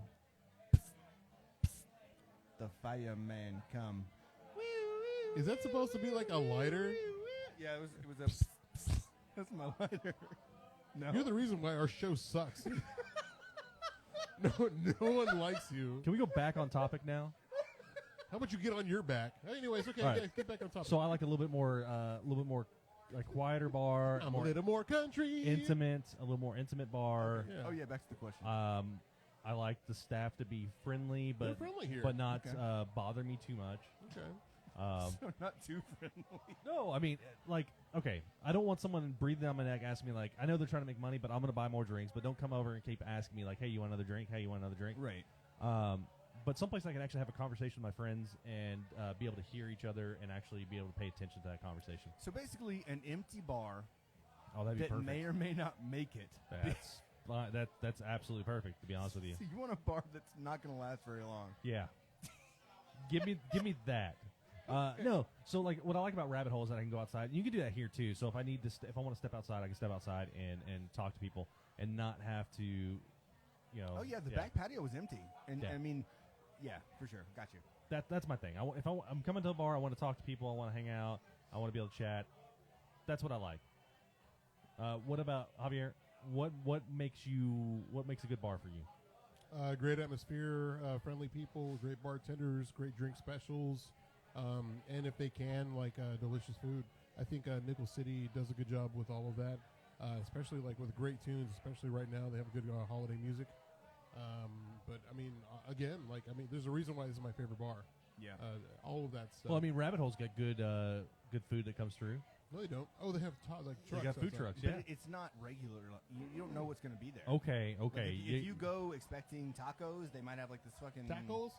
the fireman come. Is that supposed to be like a lighter? Yeah, it was a. That's my lighter. No. You're the reason why our show sucks. No one likes you. Can we go back on topic now? How about you get on your back? Anyways, okay, All right. yeah, get back on top. So I like a little bit more like quieter bar, I'm more a little more country. intimate, a little more intimate bar. Yeah. Oh yeah, back to the question. I like the staff to be friendly, They're but friendly here. but not Okay. bother me too much. Okay. So not too friendly. No, I mean, like, okay, I don't want someone breathing down my neck asking me, like, I know they're trying to make money, but I'm going to buy more drinks, but don't come over and keep asking me, like, hey, you want another drink? Hey, you want another drink? Right. But someplace I can actually have a conversation with my friends and be able to hear each other and actually be able to pay attention to that conversation. So basically, an empty bar Oh, that'd be that perfect. may or may not make it. That's absolutely perfect, to be honest with you. So you want a bar that's not going to last very long. Yeah. give me that. No, so like what I like about Rabbit Hole is that I can go outside. And you can do that here too. So if I need to, if I want to step outside, I can step outside and talk to people and not have to, you know. Oh yeah, the back patio was empty, and Yeah. I mean, yeah, for sure, got you. That's my thing. I'm coming to a bar, I want to talk to people, I want to hang out, I want to be able to chat. That's what I like. What about Javier? What makes a good bar for you? Great atmosphere, friendly people, great bartenders, great drink specials, and if they can, like delicious food. I think Nickel City does a good job with all of that, especially like with great tunes. Especially right now, they have good holiday music. But I mean, again, like there's a reason why this is my favorite bar. Yeah. All of that stuff. Well, I mean, Rabbit Hole's got good food that comes through. no, they don't. Oh, they have like They trucks. got food outside. trucks. But Yeah. it's not regular. You don't know what's going to be there. Okay. Like, Okay. if you go expecting tacos, they might have like this fucking Tacos.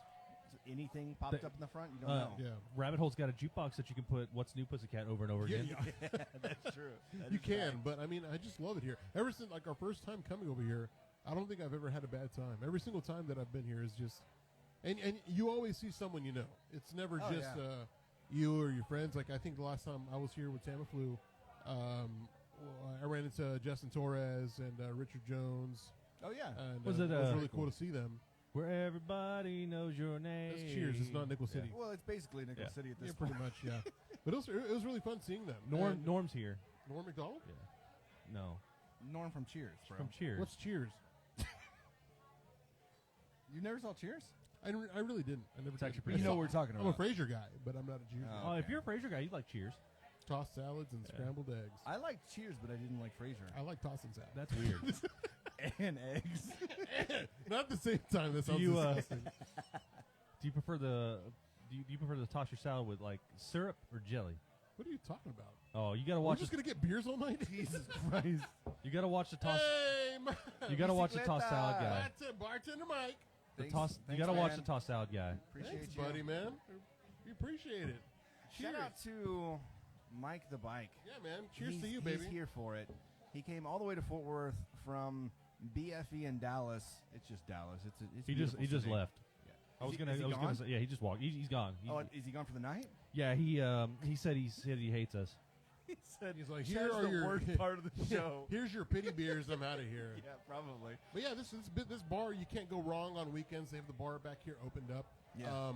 anything popped The- up in the front. You don't know. Yeah. Rabbit Hole's got a jukebox that you can put "What's New Pussycat" over and over Yeah, again. yeah. That's true. That You is can, fact. but I mean, I just love it here. Ever since like our first time coming over here, I don't think I've ever had a bad time. Every single time that I've been here is just, and you always see someone you know. It's never Oh, just yeah. you or your friends. Like I think the last time I was here with Tamiflu, I ran into Justin Torres and Richard Jones. Oh yeah. And Was it, it was uh, really cool to see them. Where everybody knows your name. That's Cheers. It's not Nickel City. Well, it's basically Nickel Yeah. City at this Yeah, point. pretty much. Yeah, but it was really fun seeing them. And Norm's here. Norm McDonald. Yeah. No. Norm from Cheers, bro. From Cheers. What's Cheers? You never saw Cheers? I really didn't. I never. It's did. actually You pretty know good. what we're talking I'm a about. Frasier guy, but I'm not a Cheers. Oh. guy. Oh, if Okay. you're a Frasier guy, you like Cheers. Tossed salads and Yeah. scrambled eggs. I like Cheers, but I didn't like Frasier. I like tossing salad. That's weird. And eggs. Not at the same time. That do sounds you disgusting. do you prefer you prefer to toss your salad with like syrup or jelly? What are you talking about? Oh, you gotta We're watch. just gonna get beers all night. Jesus Christ. You gotta watch the toss. Hey, man. You gotta watch the toss salad guy. Bartender Mike. The Thanks- toss. You thanks, gotta watch man. the toss salad guy. Appreciate Thanks, you. buddy, man. We appreciate it. Shout Cheers. out to Mike the Bike. Yeah, man. Cheers He's- to you, baby. He's here for it. He came all the way to Fort Worth from BFE in Dallas. It's just Dallas. It's a He beautiful just city. left. Yeah. I was Is he gonna gone? say, yeah, he just walked. He's gone. Oh, is he gone for the night? Yeah, he said he hates us. He said He's like, "That's here are the your worst part of the show. Here's your pity beers. I'm out of here. Yeah, probably. But yeah, this bar you can't go wrong on weekends. They have the bar back here opened up. Yeah.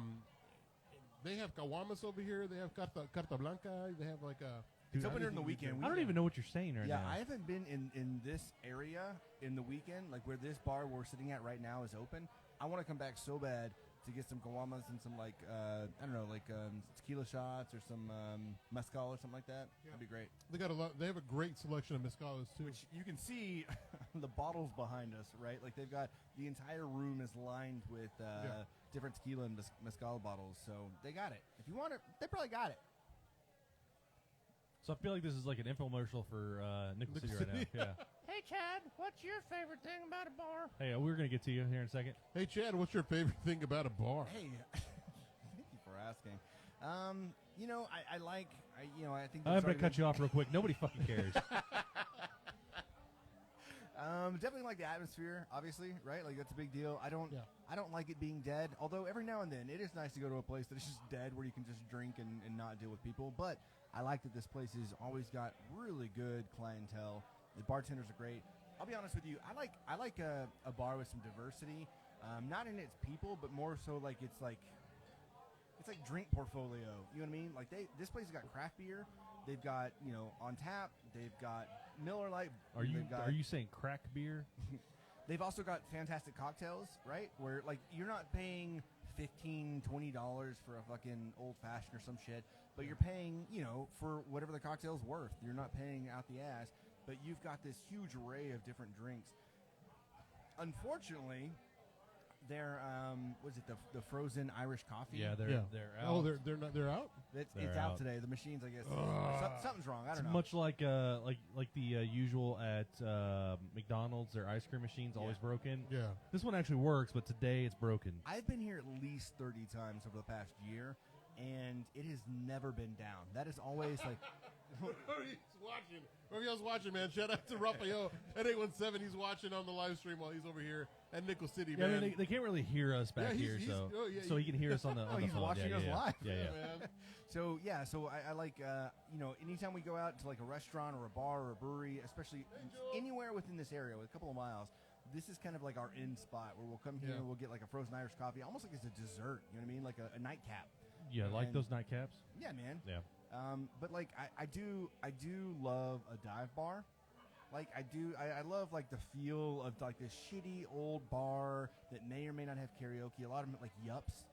They have caguamas over here. They have carta blanca. They have like a. It's Dude, open during the weekend. I don't even know what you're saying right Yeah, now. I haven't been in this area in the weekend, like where this bar we're sitting at right now is open. I want to come back so bad to get some caguamas and some like I don't know, like tequila shots or some mezcal or something like that. Yeah. That'd be great. They got a lot. They have a great selection of mezcalas too. Which you can see the bottles behind us, right? Like they've got the entire room is lined with different tequila and mezcal bottles. So they got it. If you want it, they probably got it. So I feel like this is like an infomercial for Nickel City right now. Yeah. Hey, Chad, what's your favorite thing about a bar? Hey, we're gonna get to you here in a second. Hey, Chad, what's your favorite thing about a bar? Hey, thank you for asking. You know, I like, I think. I'm gonna cut you off real quick. Nobody fucking cares. Definitely like the atmosphere, obviously, right? Like that's a big deal. I don't like it being dead. Although every now and then it is nice to go to a place that is just dead, where you can just drink and not deal with people. But I like that this place has always got really good clientele. The bartenders are great. I'll be honest with you. I like a bar with some diversity, not in its people, but more so like it's like drink portfolio. You know what I mean? Like this place has got craft beer. They've got on tap. They've got Miller Lite. Are they've got, you saying crack beer? They've also got fantastic cocktails, right? Where like you're not paying $15, $20 for a fucking old fashioned or some shit, but you're paying, for whatever the cocktail's worth. You're not paying out the ass, but you've got this huge array of different drinks. Unfortunately, they're the frozen Irish coffee? Yeah, they're out. Oh, they're out. It's out today. The machines, I guess, something's wrong. I don't know. Much like the usual at McDonald's, their ice cream machine's always broken. Yeah. This one actually works, but today it's broken. I've been here at least 30 times over the past year, and it has never been down. That is always like. He's watching. Raphael's watching, man. Shout out to Raphael at 817. He's watching on the live stream while he's over here at Nickel City, Yeah, man. I mean, they can't really hear us back here, so he can hear us on the he's phone. watching us live. Yeah. Man. So I like anytime we go out to like a restaurant or a bar or a brewery, especially anywhere within this area, with a couple of miles, this is kind of like our in spot where we'll come here and we'll get like a frozen Irish coffee, almost like it's a dessert. You know what I mean? Like a nightcap. Yeah, like those nightcaps. Yeah, man. Yeah. But like I do love a dive bar. Like I love like the feel of like this shitty old bar that may or may not have karaoke. A lot of them like Yups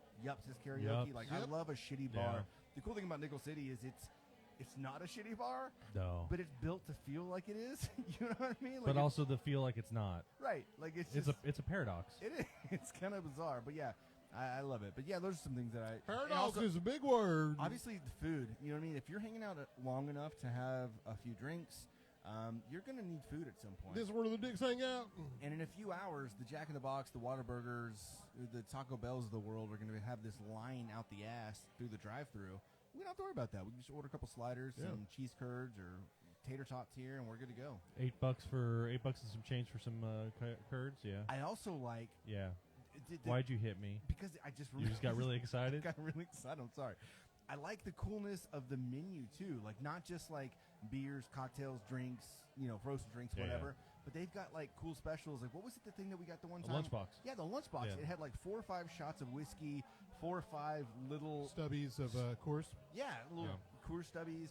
has karaoke. Yups. Like Yep. I love a shitty Yeah. bar. The cool thing about Nickel City is it's not a shitty bar, No. but it's built to feel like it is. You know what I mean? Like But also the feel like it's not. right, like it's a paradox. it is. It's kind of bizarre, but yeah, I love it. But yeah, those are some things that I and Paradox also- is a big word. Obviously, the food. You know what I mean? If you're hanging out long enough to have a few drinks, you're going to need food at some point. This is where the dicks hang out. And in a few hours, the Jack in the Box, the Whataburgers, the Taco Bells of the world are going to have this line out the ass through the drive-thru. We don't have to worry about that. We can just order a couple sliders, some cheese curds, or tater tots here, and we're good to go. $8 and some change for some curds. Yeah. I also like... Yeah. Why'd you hit me? Because I just... You just got really excited? I got really excited. I'm sorry. I like the coolness of the menu, too. Like, not just, like, beers, cocktails, drinks, frozen drinks, whatever. But they've got, like, cool specials. Like, what was it, the thing that we got the one A time? lunchbox. Yeah, the lunchbox. Yeah. It had, like, 4 or 5 shots of whiskey, 4 or 5 little... Stubbies of course. Yeah, little Coors Stubbies.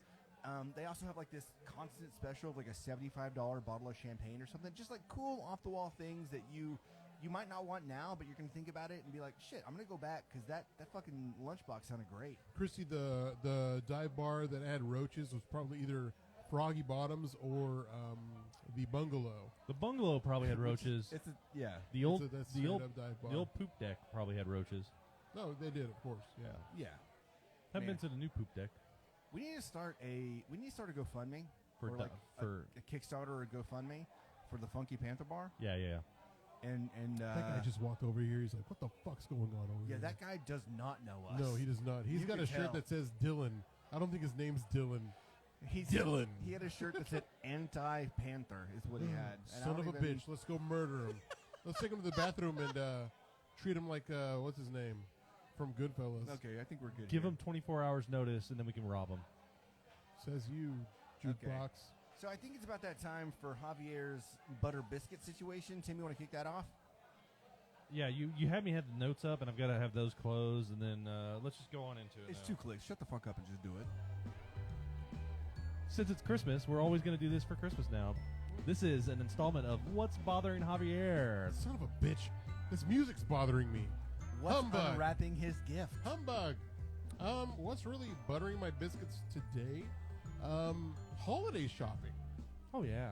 They also have, like, this constant special of, like, a $75 bottle of champagne or something. Just, like, cool, off-the-wall things that you might not want now, but you're going to think about it and be like, shit, I'm going to go back because that fucking lunchbox sounded great. Christy, the dive bar that had roaches was probably either Froggy Bottoms or the Bungalow. The Bungalow probably had roaches. Yeah. The old That's the old straight-up dive bar. the old poop deck probably had roaches. No, they did, of course. Yeah. Yeah. Haven't Man. been to the new poop deck. We need to start a GoFundMe For or di- like for- a Kickstarter or a GoFundMe for the Funky Panther Bar. Yeah. And That guy just walked over here. He's like, what the fuck's going on over here? that guy does not know us. No, he does not. He's You got can a shirt tell. that says Dylan. I don't think his name's Dylan. He's Dylan. He had a shirt that said anti-Panther is what he had. And I Son don't of a even- bitch. Let's go murder him. Let's take him to the bathroom and treat him like, what's his name? From Goodfellas. Okay, I think we're good. Give here. him 24 hours notice, and then we can rob him. Says you, jukebox. So I think it's about that time for Javier's butter biscuit situation. Tim, you want to kick that off? Yeah, you had me have the notes up, and I've got to have those closed, and then let's just go on into it. It's now. 2 clicks. Shut the fuck up and just do it. Since it's Christmas, we're always going to do this for Christmas now. This is an installment of What's Bothering Javier. Son of a bitch. This music's bothering me. What's Humbug. unwrapping his gift? Humbug. What's really buttering my biscuits today? Holiday shopping. Oh, yeah.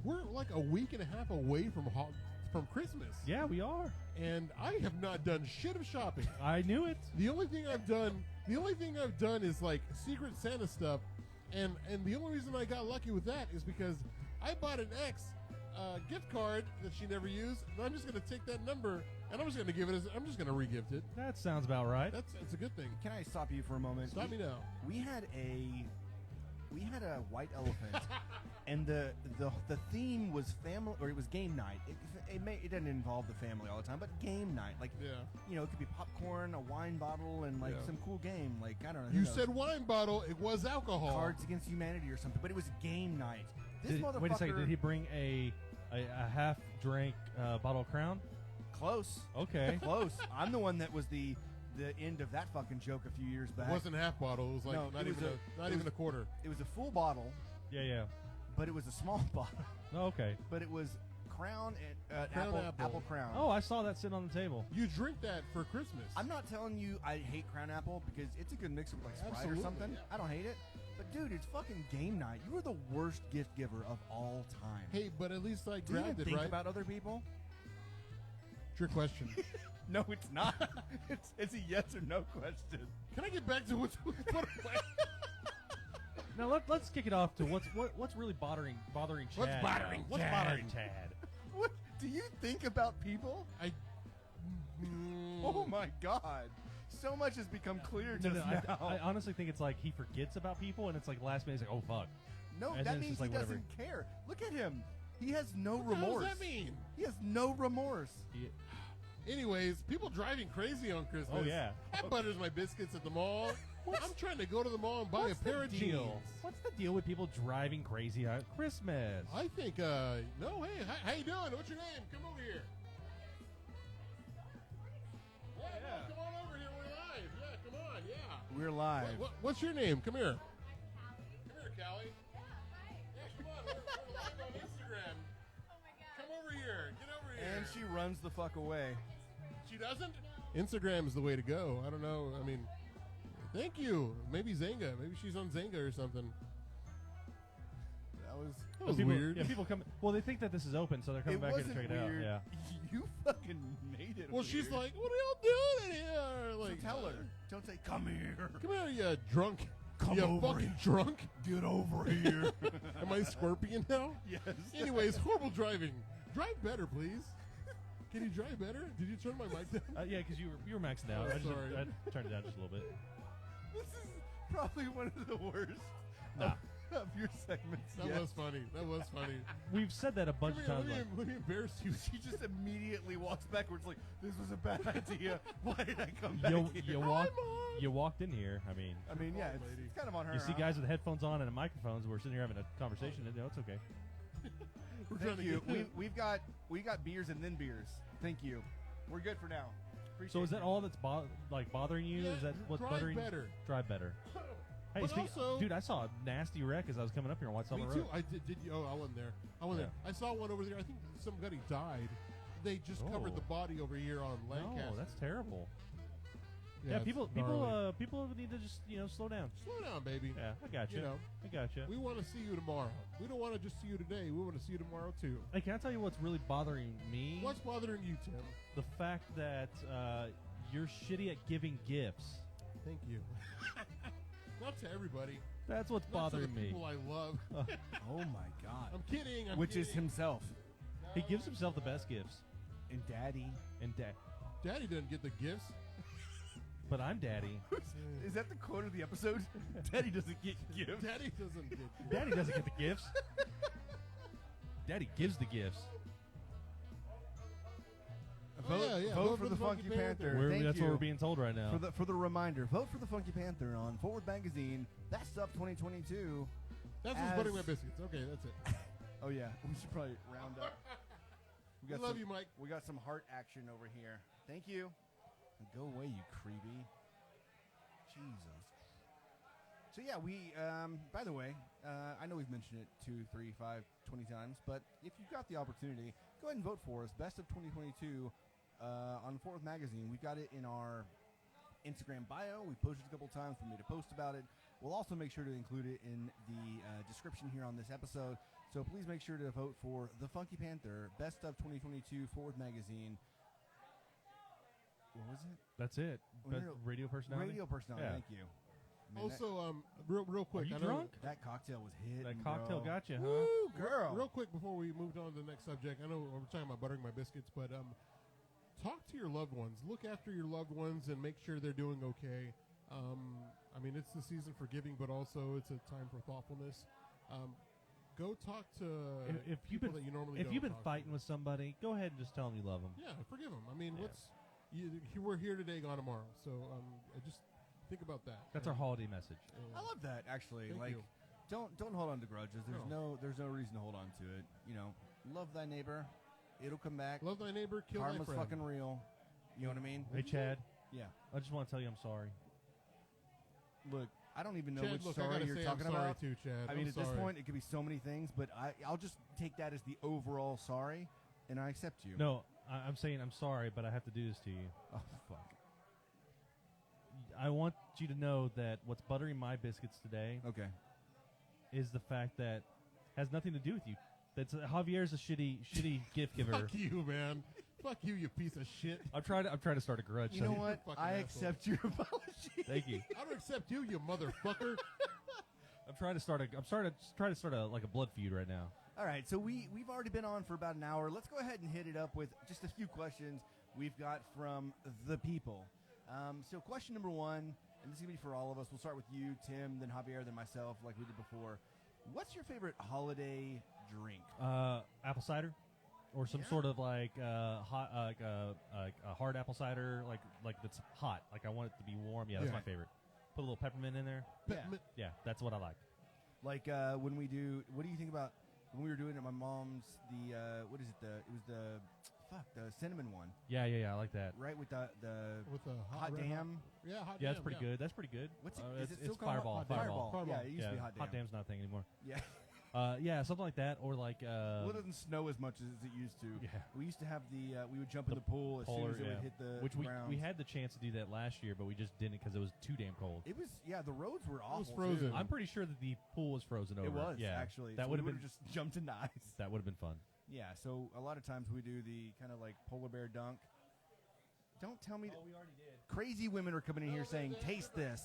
We're like a week and a half away from Christmas. Yeah, we are. And I have not done shit of shopping. I knew it. The only thing I've done is like Secret Santa stuff, and the only reason I got lucky with that is because I bought an ex gift card that she never used, and I'm just gonna take that number and I'm just gonna give it I'm just gonna regift it. That sounds about right. It's a good thing. Can I stop you for a moment? Stop me now. We had a white elephant, and the theme was family, or it was game night. It doesn't involve the family all the time, but game night. Like, Yeah. it could be popcorn, a wine bottle, and like Yeah. some cool game. Like, I don't know. who You knows? said wine bottle. It was alcohol. Cards Against Humanity or something, but it was game night. This motherfucker. Wait a second. Did he bring a half drink bottle of Crown? Close. Okay. Close. I'm the one that was the end of that fucking joke a few years back. It wasn't half bottle. It was like No, not it was even a quarter. It was a full bottle, Yeah. but it was a small bottle. Oh, okay. But it was Crown and Crown apple Apple. Crown. Oh, I saw that sitting on the table. You drink that for Christmas. I'm not telling you I hate Crown Apple because it's a good mix with like Sprite Absolutely, or something. yeah. I don't hate it. But dude, it's fucking game night. You are the worst gift giver of all time. Hey, but at least I do you even grabbed it, think right? about other people? Your question. No, it's not. it's a yes or no question. Can I get back to what Now let's kick it off to what's really bothering Chad. What's bothering What's Chad? bothering Chad? What do you think about people? Oh my God! So much has become clear just now. I honestly think it's like he forgets about people, and it's like last minute he's like, oh fuck. No, And then that it's means just like, he doesn't care. Look at him. He has no remorse. What does that mean? He has no remorse. Anyways, people driving crazy on Christmas. Oh, yeah. I butters my biscuits at the mall. I'm trying to go to the mall and buy What's a pair of the deal? jeans. What's the deal with people driving crazy on Christmas? I think, no, hey, how you doing? What's your name? Come over here. Yeah, no, come on over here. We're live. Yeah, come on, yeah. We're live. What's your name? Come here. Come here, Callie. Yeah, come on. We're live on Instagram. Oh my god. Come over here. Get over here. And she runs the fuck away. She doesn't? Instagram is the way to go. I don't know. I mean, thank you. Maybe Zynga. Maybe she's on Zynga or something. That was people, weird. Yeah, people come. Well, they think that this is open, so they're coming It back here to wasn't check it out. weird. Yeah. You fucking made it. Well, weird. she's like, "What are y'all doing in here?" Like, So tell her. Don't say, "Come here." "Come here, you drunk." Come you over fucking here. drunk. Get over here. Am I Scorpion now? Yes. Anyways, horrible driving. Drive better, please. Can you drive better? Did you turn my mic down? Yeah, because you were maxing out. Oh, I sorry. turned it down just a little bit. This is probably one of the worst of your segments. That yet. was funny. That was funny. We've said that a bunch Come of here, times. let me embarrass you. She just immediately walks backwards like, this was a bad idea. Why did I come back You here? you walked in here. I mean, Yeah, Come on, lady. it's kind of on her. you see huh? guys with headphones on and microphones. We're sitting here having a conversation. You know, it's okay. We're Thank trying to you. get- We got beers and then beers. Thank you. We're good for now. Appreciate So is that it. all that's bothering you? Yeah, Is that what's drive bothering better. you? Drive better. Hey, But also- dude, I saw a nasty wreck as I was coming up here on White Me Summer too. Road. I did. Oh, I wasn't there. I wasn't there. I saw one over there. I think somebody died. They just covered Oh. the body over here on Lancaster. No, that's terrible. Yeah, Yeah, people need to just slow down. Slow down, baby. Yeah, I got you. You know, I got you. we want to see you tomorrow. We don't want to just see you today. We want to see you tomorrow too. Hey, can I tell you what's really bothering me? What's bothering you, Tim? The fact that you're shitty at giving gifts. Thank you. Not to everybody. That's what's Not to bothering the me. people I love. Oh my God. I'm kidding. I'm Which is kidding. himself. He gives himself the best gifts, And Daddy. and Daddy doesn't get the gifts. but I'm daddy. Is that the quote of the episode? Daddy doesn't get gifts. Daddy doesn't get. Daddy doesn't get the gifts. Daddy gives the gifts. Vote for the Funky Panther. Thank That's you. what we're being told right now. For the reminder, vote for the Funky Panther on Forward Magazine. Best of 2022. That's what's butting my biscuits. Okay, that's it. Oh yeah, we should probably round up. We love you, Mike. We got some heart action over here. Thank you. And go away, you creepy. Jesus. So yeah, we. By the way, I know we've mentioned it 2, 3, 5, 20 times, but if you've got the opportunity, go ahead and vote for us. Best of 2022 on Forward Magazine. We've got it in our Instagram bio. We posted a couple times for me to post about it. We'll also make sure to include it in the description here on this episode. So please make sure to vote for the Funky Panther Best of 2022 Forward Magazine. What was it? That's it. Radio personality. Radio personality. Yeah. Thank you. I mean, Also, real quick. Are you I know- drunk? that cocktail was hit. That cocktail got you, huh? Woo, girl. Real quick before we moved on to the next subject, I know we're talking about buttering my biscuits, but talk to your loved ones. Look after your loved ones and make sure they're doing okay. I mean, it's the season for giving, but also it's a time for thoughtfulness. Go talk to If you've people been that you normally if don't you've been talk fighting with somebody, go ahead and just tell them you love them. to. Forgive them. I mean, Yeah. we're here today, gone tomorrow. So just think about that. That's our holiday message. I love that actually. Thank like, you. don't hold on to grudges. There's no reason to hold on to it. You know, love thy neighbor. It'll come back. Love thy neighbor, kill thy Karma's friend. fucking real. You know what I mean? Hey, Chad, Yeah. I just want to tell you I'm sorry. Look, I don't even know Chad, which look, I sorry gotta you're say talking I'm sorry about. too, Chad. I mean, I'm at this sorry. point, it could be so many things, but I'll just take that as the overall sorry. and I accept you. No, I'm saying I'm sorry, but I have to do this to you. Oh, fuck. I want you to know that what's buttering my biscuits today Okay. is the fact that has nothing to do with you. That's Javier's a shitty gift giver. Fuck you, man. Fuck you, you piece of shit. I'm trying to start a grudge. You know so- what? fucking I asshole. accept your apology. Thank you. I don't accept you, you motherfucker. I'm trying to start a like a blood feud right now. All right, so we've already been on for about an hour. Let's go ahead and hit it up with just a few questions we've got from the people. So question number one, and this is going to be for all of us. We'll start with you, Tim, then Javier, then myself, like we did before. What's your favorite holiday drink? Apple cider, or some Yeah. sort of like hot, like a hard apple cider, like that's hot. Like I want it to be warm. Yeah, that's Yeah. my favorite. Put a little peppermint in there. Peppermint. Yeah, that's what I like. Like when we do, what do you think about when we were doing it at my mom's, what is it, the cinnamon one, Yeah, I like that. right, with the With a hot red damn. Yeah, hot Yeah, damn. that's pretty good. That's pretty good. What's it, Uh, is it's it still it's called Fireball. hot, Fireball. Yeah, it used to be hot damn. Hot damn's not a thing anymore. Yeah. Yeah, something like that, or like Well, it doesn't snow as much as it used to. yeah. We used to have we would jump in the pool as soon Polar, as it yeah. would hit the Which ground. we had the chance to do that last year, but we just didn't because it was too damn cold. It was, the roads were awful. was frozen. too. I'm pretty sure that the pool was frozen over. It was, yeah, actually. That So would we have been just jumped in the ice. that would have been fun. Yeah, so a lot of times we do the kind of like polar bear dunk. Don't tell me. we already did. Crazy women are coming in here saying, taste this.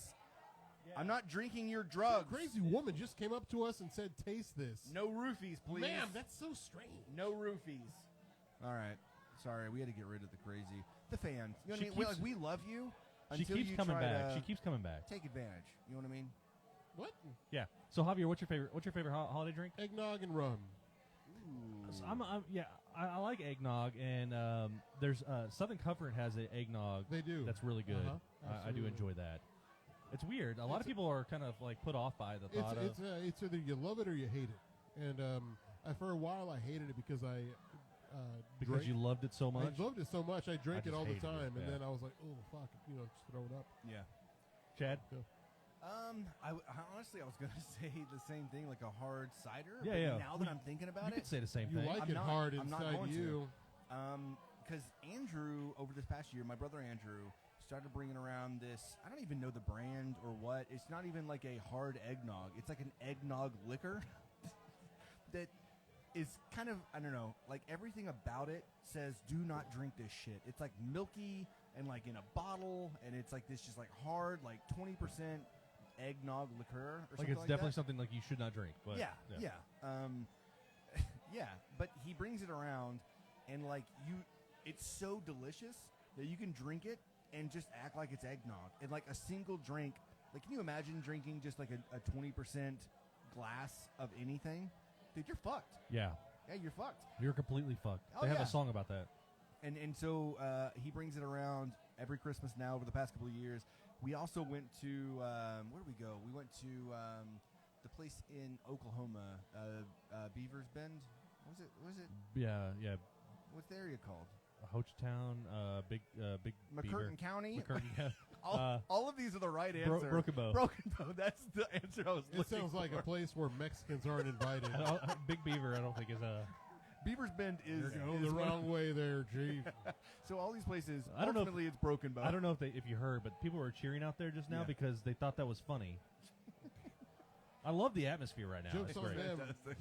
I'm not drinking your drugs. Some crazy woman just came up to us and said, taste this. No roofies, please. Man, that's so strange. No roofies. All right. Sorry, we had to get rid of the crazy. The fans. You know what She I mean? keeps- We love you She until keeps you coming try back. to She keeps coming back. take advantage. You know what I mean? What? Yeah. So Javier, what's your favorite holiday drink? Eggnog and rum. So I like eggnog, and there's Southern Comfort has an eggnog. They do. That's really good. Uh-huh. I do Absolutely. enjoy that. It's weird. A lot of people are kind of like put off by the thought of. It's either you love it or you hate it. And for a while, I hated it because I because you loved it so much. I loved it so much. I drank it just all the hated it, time, and yeah. then I was like, oh fuck, just throw it up. Yeah. Chad. I honestly, I was going to say the same thing, like a hard cider. Yeah, but yeah. Now that I'm thinking about You it, could say the same You thing. like I'm it not- hard I'm not inside going to. you. because Andrew, over this past year, my brother Andrew started bringing around this. I don't even know the brand or what. It's not even like a hard eggnog. It's like an eggnog liquor that is kind of, I don't know, like everything about it says do not drink this shit. It's like milky and like in a bottle, and it's like this just like hard, like 20% eggnog liqueur or Like something it's like definitely that. something like you should not drink. But Yeah. Yeah, but he brings it around, and like it's so delicious that you can drink it and just act like it's eggnog. And like a single drink, like can you imagine drinking just like a 20% glass of anything? Dude, you're fucked. Yeah, Yeah, you're fucked. you're completely fucked. Oh, They have yeah. a song about that. And so he brings it around every Christmas now over the past couple of years. We also went to where did we go? We went to the place in Oklahoma, Beaver's Bend. What was it? Yeah. What's the area called? Hochtown, Big McCurtain Beaver. County. McCurtain, yeah. All of these are the right answer. Broken Bow. Broken Bow. That's the answer I was It looking sounds like for. a place where Mexicans aren't invited. Big Beaver, I don't think is a. Beaver's Bend is, You're going is the one of- wrong way there, Chief. So all these places, I don't know if- ultimately it's Broken Bow. I don't know if you heard, but people were cheering out there just now Yeah. because they thought that was funny. I love the atmosphere right now. Jokes It's on great. them. Fantastic.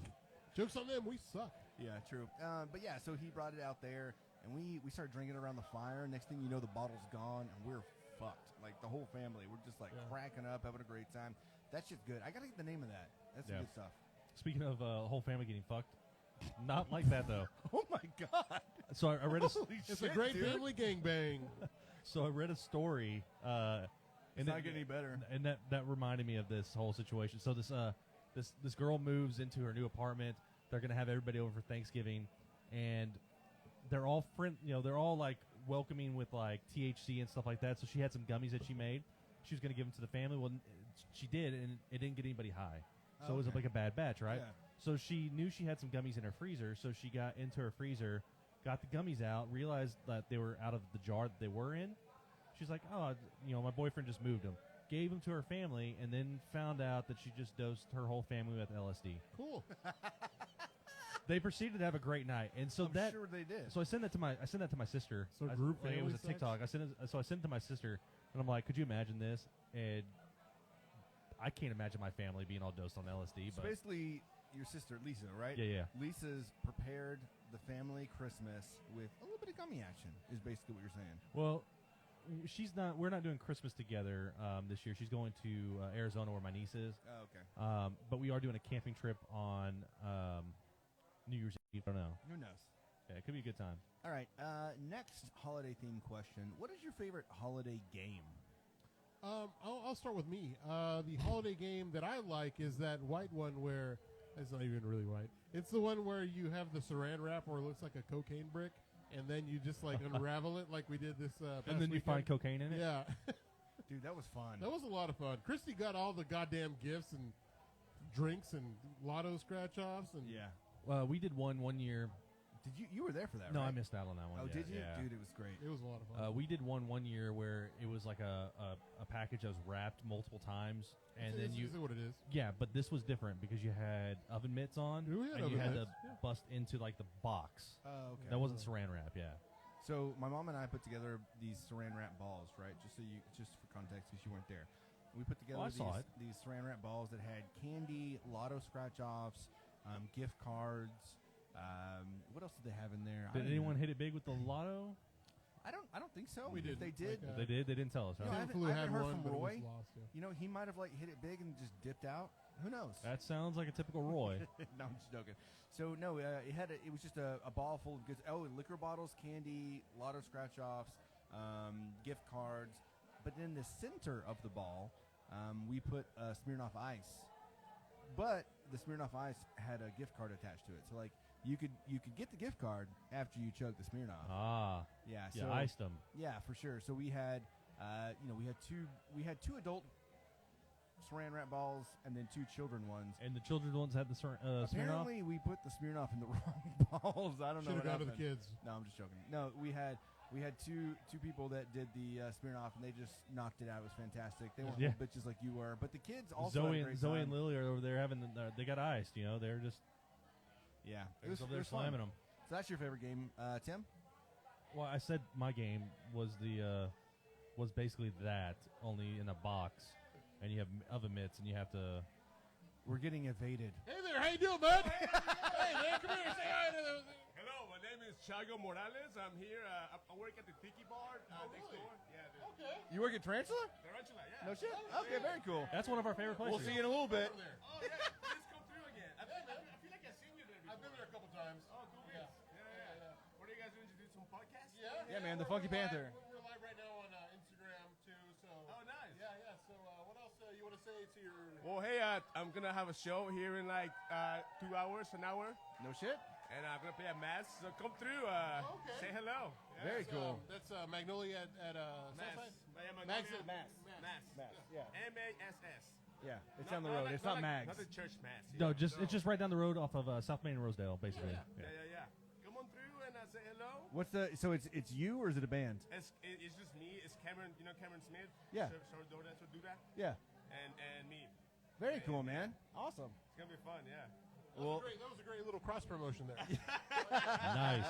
Jokes on them, we suck. Yeah, true. But yeah, so he brought it out there, and we started drinking it around the fire. Next thing you know, the bottle's gone, and we're fucked. Like the whole family, we're just like cracking up, having a great time. That's just good. I gotta get the name of that. That's some Yeah. good stuff. Speaking of whole family getting fucked, not like that though. Oh my god! So I read a Holy It's shit, a great dude. family gangbang. so I read a story. It's not getting any better. And that reminded me of this whole situation. So this girl moves into her new apartment. They're gonna have everybody over for Thanksgiving, and they're all they're all like welcoming with like THC and stuff like that. So she had some gummies that she made. She was gonna give them to the family. Well, she did, and it didn't get anybody high. So it was Okay. like a bad batch, right? Yeah. So she knew she had some gummies in her freezer. So she got into her freezer, got the gummies out, realized that they were out of the jar that they were in. She's like, oh, my boyfriend just moved them. Gave them to her family, and then found out that she just dosed her whole family with LSD. Cool. they proceeded to have a great night, and so I'm sure they did. So I sent that to my sister. So I, group like, it was a family TikTok. I sent it to my sister, and I'm like, could you imagine this? And I can't imagine my family being all dosed on LSD. So but basically, your sister Lisa, right? Yeah. Lisa's prepared the family Christmas with a little bit of gummy action. Is basically what you're saying. Well, she's not. We're not doing Christmas together this year. She's going to Arizona where my niece is. Oh, okay. But we are doing a camping trip on New Year's Eve. I don't know. Who knows? Yeah, it could be a good time. All right. Next holiday theme question: what is your favorite holiday game? I'll start with me. The holiday game that I like is that white one where it's not even really white. It's the one where you have the saran wrap or it looks like a cocaine brick, and then you just like unravel it like we did this. And then you find cocaine in it. Yeah, Dude, that was fun. that was a lot of fun. Christy got all the goddamn gifts and drinks and lotto scratch offs and Yeah. We did one year. Did you were there for that? No, right? I missed out on that one. Oh, yeah, did you? Yeah. Dude, it was great. it was a lot of fun. We did one year where it was like a package that was wrapped multiple times, and then you. Is what it is. Yeah, but this was different because you had oven mitts on, We had and you oven had mitts, to yeah. bust into like the box. Oh, okay. That wasn't saran wrap. Yeah. So my mom and I put together these saran wrap balls, right? Just for context, because you weren't there. We put together I saw it. these saran wrap balls that had candy, lotto scratch offs, gift cards. What else did they have in there? Did anyone hit it big with the lotto? I don't think so. We If did. they did, Like, They did. They didn't tell us. No, Right? I Tim haven't- Flew I had haven't heard one, from but it was Roy. lost, yeah. you know, he might have like hit it big and just dipped out. Who knows? That sounds like a typical Roy. No, I'm just joking. So no, it was just a ball full of goods. Oh, and liquor bottles, candy, lotto scratch offs, gift cards. But in the center of the ball, we put Smirnoff Ice. But the Smirnoff Ice had a gift card attached to it. So like you could get the gift card after you chug the Smirnoff. Ah. Yeah. Yeah, So iced them. yeah, for sure. So we had we had two adult saran wrap balls and then two children ones. And the children's ones had the Smirnoff? Apparently, we put the Smirnoff in the wrong balls. I don't know Should what have gone to happened. the kids. No, I'm just joking. No, we had two people that did the Smirnoff, and they just knocked it out. It was fantastic. They weren't Yeah. little bitches like you were, but the kids also had a great Zoe time. and Lily are over there having they got iced. You know, they're just Yeah, they're over there slamming them. So that's your favorite game, Tim? Well, I said my game was was basically that, only in a box, and you have oven mitts, and you have to. We're getting evaded. Hey there, how you doing, bud? Hey man, come here, say hi to the. Hello, my name is Chago Morales. I'm here. I work at the Tiki Bar next really? door. Yeah, the Okay. You work at Tarantula? Tarantula. Yeah. No shit. Okay, very cool. That's one of our favorite places. We'll see you in a little bit. Over there. Oh yeah, please come through again. I feel like I've seen you there before. I've been there a couple times. Oh, cool. Yeah. Yeah. What are you guys doing? To do some podcasts? Yeah, man, the we're Funky live- Panther. We're live right now on Instagram too. So. Oh, nice. Yeah. So what else you want to say to your? Well, hey, I'm gonna have a show here in like 2 hours, an hour, No shit. and I'm gonna play a mass. So come through. Okay. Say hello. Yeah. Very cool. That's Magnolia at Mass. Southside? Mass. Mass. Yeah. M-A-S-S. Yeah. It's down the road. It's not like, Mags. Not the church mass. No, yeah. it's just right down the road off of South Main and Rosedale, basically. Yeah. Come on through and say hello. What's the? So it's you or is it a band? It's just me. It's Cameron. You know Cameron Smith. Yeah. So do that. Yeah. And me. Very cool, man. Awesome. It's gonna be fun. Yeah. Well, That was a great little cross promotion there. Nice.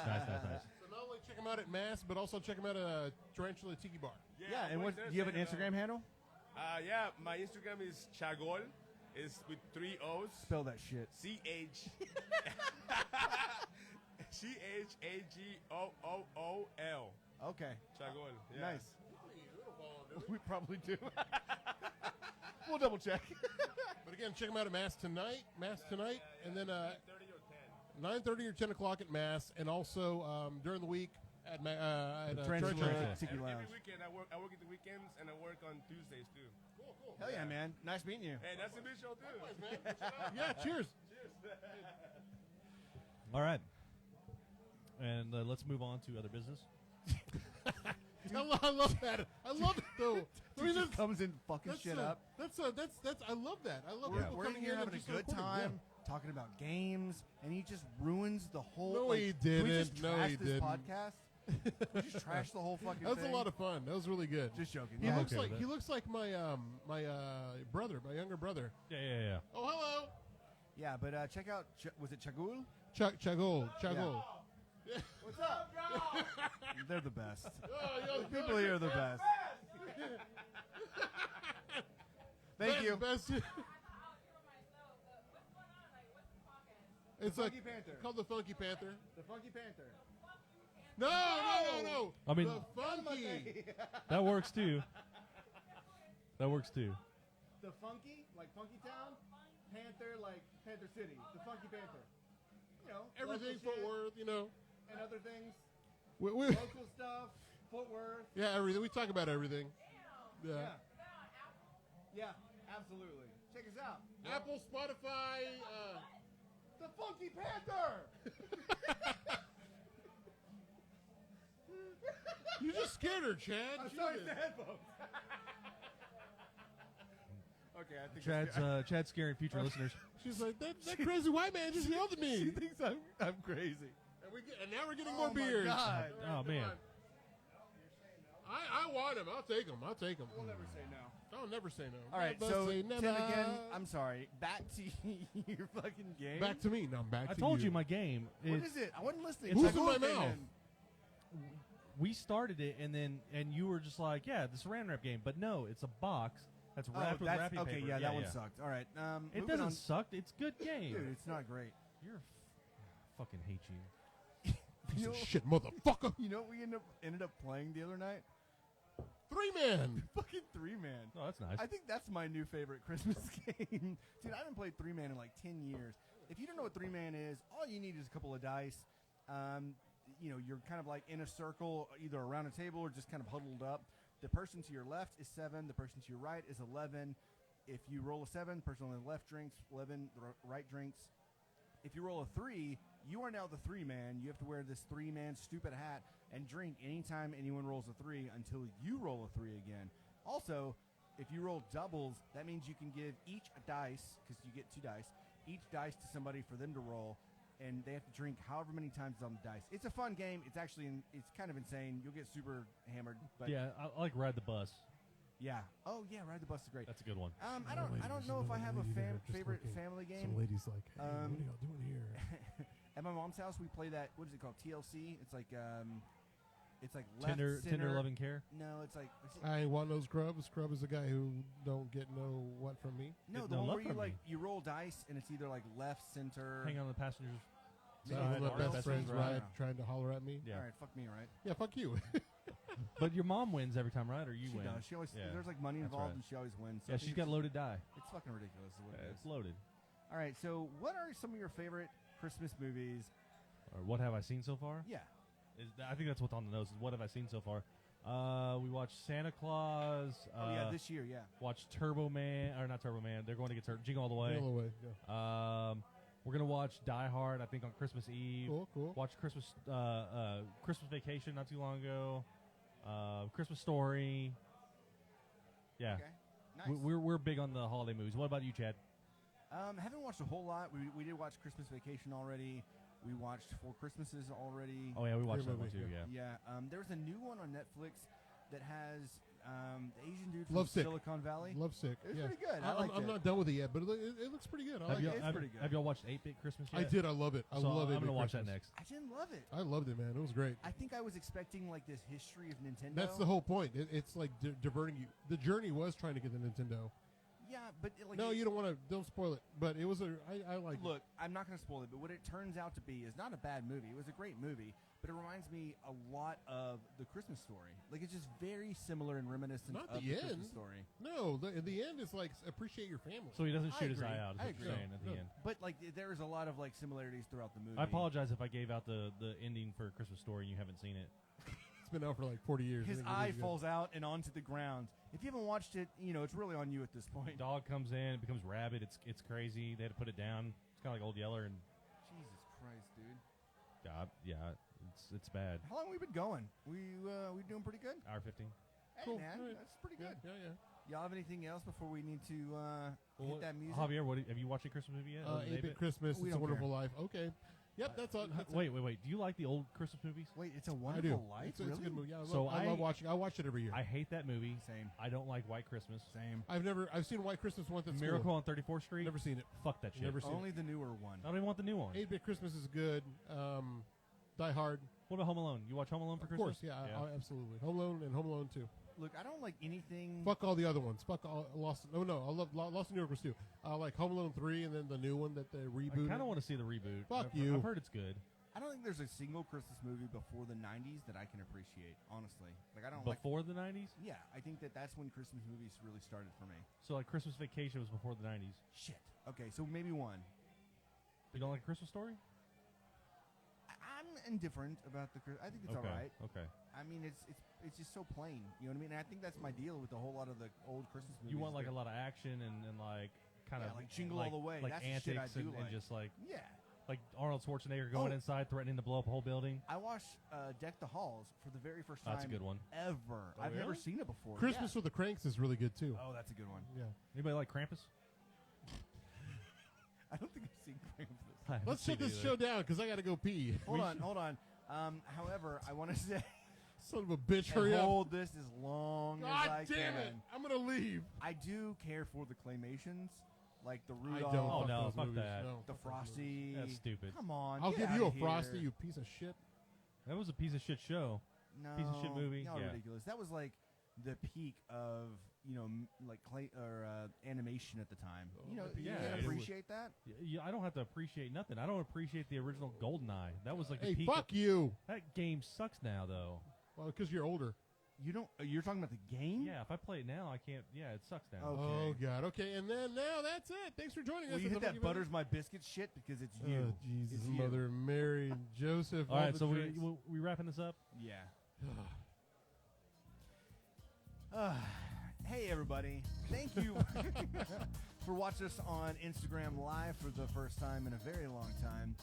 So not only check them out at Mass, but also check them out at Tarantula Tiki Bar. yeah. I And work what? there, Do you have an say hello. Instagram handle? Yeah. My Instagram is Chagol. It's with 3 O's. Spell that shit. CH. CHAGOOOL. Okay. Chagol. Yeah. Nice. We probably do. We'll double check. But again, check them out at Mass tonight, and then 30 or 10. 9:30 or 10 o'clock at Mass, and also during the week at Tarantula Tarantula. Tiki Every Lounge. weekend I work at the weekends and I work on Tuesdays too. Cool. Hell yeah, man. Nice meeting you. Hey, that's a big show too. Yeah, cheers. All right. And let's move on to other business. I love that. I love it though. I mean, Just comes in fucking that's shit up. That's I love that. I love We're, people we're in coming here in having and a just good recording. time, talking about games, and he just ruins the whole. No, like, he can we just didn't. No, trash he this didn't. podcast? Can we just trash the whole fucking That was thing? a lot of fun. That was really good. Just joking. He Yeah. looks okay like with he that. looks like my my younger brother. Yeah. Oh, hello. Yeah, but check out. Was it Chagul? Chagol. What's up? They're the best. Oh, The people here are the best. Thank you. Best. It's The like Funky Panther. called the Funky Panther. The Funky Panther. No. I mean, the Funky. that works too. That works too. The Funky, like Funky Town. Panther, like Panther City. The Funky Panther. You know, Everything local Fort shit Worth, you know. and other things. We, Local stuff. Fort Worth. yeah, everything. We talk about everything. Yeah. Yeah, absolutely. Check us out. Apple, Spotify. The Funky Panther. You just scared her, Chad. I'm sorry, it's Jesus. the headphones. Okay, I think Chad's scaring future listeners. She's like, that crazy white man just yelled at me. she thinks I'm crazy. And now we're getting Oh more my beers. God. Oh man. I want him. I'll take him. We'll never say no. I'll never say no. All right, Never so say Tim, never. again, I'm sorry. Back to your fucking game. Back to me. No, I'm back I to told you my game. What is it? I wasn't listening. Who's It's in like, my okay, mouth? then. We started it and you were just like, yeah, this Saran Wrap game, but no, it's a box that's wrapped with wrapping okay. paper. Yeah, that one sucked. All right. It moving doesn't on. suck. It's a good game. Dude, it's not great. Fucking hate you. Piece You of know- shit, motherfucker. You know what we ended up playing the other night? 3-man. Fucking 3-man. Oh, that's nice. I think that's my new favorite Christmas game. Dude, I haven't played 3-man in like 10 years. If you don't know what 3-man is, all you need is a couple of dice. You know, you're kind of like in a circle, either around a table or just kind of huddled up. The person to your left is 7. The person to your right is 11. If you roll a 7, the person on the left drinks. 11, the right drinks. If you roll a 3, you are now the 3-man. You have to wear this 3-man stupid hat and drink anytime anyone rolls a 3 until you roll a 3 again. Also, if you roll doubles, that means you can give each a dice, because you get 2 dice, each dice to somebody for them to roll, and they have to drink however many times on the dice. It's a fun game. It's actually, it's kind of insane. You'll get super hammered. But Yeah, I like Ride the Bus. yeah. Oh, yeah, Ride the Bus is great. That's a good one. I don't know if I have a favorite family game. Some ladies like, hey, what Um, are y'all doing here? At my mom's house, we play that. What is it called? TLC. It's like left, Tender center. loving care. No, it's like I ain't want no scrub. Scrub is the guy who don't get no what from me. no, Get the no one love where you from like me. you roll dice and it's either like left, center. Hang on the passenger's Some side. of my or best passenger's friends right. ride trying to holler at me. Yeah. All right, fuck me, right? Yeah, fuck you. But your mom wins every time, right? Or you She win? does. She always Yeah. there's like money That's involved right. and she always wins. So Yeah, I she's think got it's- loaded die. It's fucking ridiculous. Is what it is. It's loaded. All right, so what are some of your favorite Christmas movies? Or what have I seen so far? Yeah. I think that's what's on the nose. Is what have I seen so far? We watched Santa Claus. Oh yeah, this year, yeah. Watched Turbo Man, or not Turbo Man. They're going to get Jingle All the Way. All the way. Yeah. We're gonna watch Die Hard. I think on Christmas Eve. Cool. Watch Christmas Vacation not too long ago. Christmas Story. Yeah, Okay. Nice. we're big on the holiday movies. What about you, Chad? Haven't watched a whole lot. We did watch Christmas Vacation already. We watched Four Christmases already. Oh yeah, we watched Great that one movie, too. yeah. Yeah. There's a new one on Netflix that has the Asian dude from Lovesick. Silicon Valley. Lovesick. It was yeah. pretty good. I liked I'm it. not done with it yet, but it looks pretty good. I like Have it. it's pretty good. Have y'all watched 8-Bit Christmas yet? I did. I love it. I So love it. I'm gonna watch that next. I didn't love it. I loved it, man. It was great. I think I was expecting like this history of Nintendo. That's the whole point. It's like diverting you. The journey was trying to get the Nintendo. Yeah, but No, you don't want to. Don't spoil it. But it was I like it. Look, I'm not going to spoil it, but what it turns out to be is not a bad movie. It was a great movie, but it reminds me a lot of The Christmas Story. Like, it's just very similar and reminiscent Not of the Christmas end. Story. No, in the end, it's like appreciate your family. So he doesn't I shoot his agree. eye out. Is I what you're agree. saying at the No. end. But, like, there's a lot of, like, similarities throughout the movie. I apologize if I gave out the ending for Christmas Story and you haven't seen it. It's been out for like 40 years. I His think it eye is good. falls out and onto the ground. If you haven't watched it, it's really on you at this point. Dog comes in, it becomes rabid. It's crazy. They had to put it down. It's kind of like Old Yeller and Jesus Christ, dude. God, yeah, it's bad. How long have we been going? We doing pretty good? Hour 15. Hey, Cool. man, All right. that's pretty Yeah, good. yeah. Y'all have anything else before we need to hit Well, that music? Javier, have you watched a Christmas movie yet? Other than 8-Bit 8-Bit? Christmas. We It's a don't Wonderful Life. Okay. Yep, that's all. That's Wait. Do you like the old Christmas movies? Wait, it's a I do. Wonderful Life. It's really? a good movie. Yeah, So I love watching. I watch it every year. I hate that movie. Same. I don't like White Christmas. Same. I've seen White Christmas once at Miracle school. on 34th Street. Never seen it. Fuck that shit. Never seen Only the newer one. I don't even want the new one. 8-Bit Christmas is good. Die Hard. What about Home Alone? You watch Home Alone for Of Christmas? course, yeah, absolutely. Home Alone and Home Alone 2. Look, I don't like anything. Fuck all the other ones. Fuck all Lost. No, I love Lost in New York was 2. I like Home Alone 3 and then the new one that they I rebooted. kind of want to see the reboot. Fuck I've you. I've heard it's good. I don't think there's a single Christmas movie before the 90s that I can appreciate, honestly. Like, I don't like. Before the 90s? Yeah, I think that's when Christmas movies really started for me. So like Christmas Vacation was before the 90s. Shit. Okay, so maybe one. You don't like A Christmas Story? I'm indifferent about the. I think it's all right. Okay. I mean, it's just so plain. You know what I mean? And I think that's my deal with a whole lot of the old Christmas movies. You want like They're- a lot of action and like kind of like Jingle All the Way. like That's the antics shit I do and like. just like Yeah. Arnold Schwarzenegger going Oh. inside threatening to blow up a whole building. I watched Deck the Halls for the very first time. That's a good one. Ever. Oh, I've never really? seen it before. Christmas with the Cranks is really good too. Yeah. Oh, that's a good one. Yeah. Anybody like Krampus? I don't think I've seen Krampus. I haven't Let's seen shut it this either. show down because I got to go pee. Hold on. However, I want to say, Son of a bitch, and hurry up. hold this as long as God I damn can. it. I'm going to leave. I do care for the claymations, like the I Rudolph, don't. Oh, no, those fuck movies. that. No, the fuck those movies. Frosty. That's stupid. Come on, I'll get give you a outta Frosty, here. you piece of shit. That was a piece of shit show. No, piece of shit movie? Y'all Yeah. ridiculous. That was like the peak of like clay or animation at the time. You know, you yeah, can't it was- appreciate that. I don't have to appreciate nothing. I don't appreciate the original GoldenEye. That was like the Hey, peak. fuck you. That game sucks now, though. Well, because you're older. You don't. You're talking about the game? Yeah, if I play it now, I can't. Yeah, it sucks now. Okay. Oh, God. Okay, and then now that's it. Thanks for joining Well, us. you at hit the that Funky butters my biscuit shit because it's Panther- you. Oh, Jesus, It's you. Mother Mary and Joseph. All right, the so drinks. we wrapping this up. Yeah. Hey, everybody. Thank you for watching us on Instagram Live for the first time in a very long time.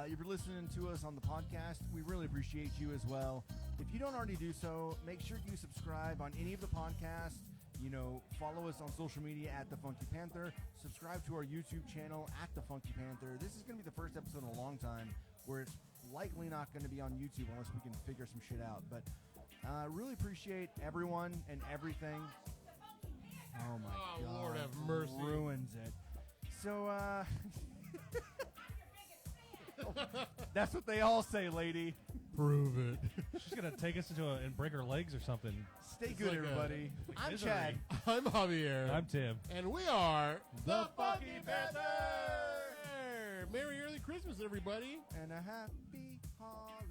If you're listening to us on the podcast, we really appreciate you as well. If you don't already do so, make sure you subscribe on any of the podcasts. You know, follow us on social media at The Funky Panther. Subscribe to our YouTube channel at The Funky Panther. This is going to be the first episode in a long time where it's likely not going to be on YouTube unless we can figure some shit out. But really appreciate everyone and everything. Oh my Oh, God. Lord have mercy. Ruins it. So, that's what they all say, lady. Prove it. She's gonna take us into and break her legs or something. Stay It's good, like everybody. I'm misery. Chad. I'm Javier. I'm Tim. and we are The Funky Panther. Merry early Christmas, everybody. And a happy holiday.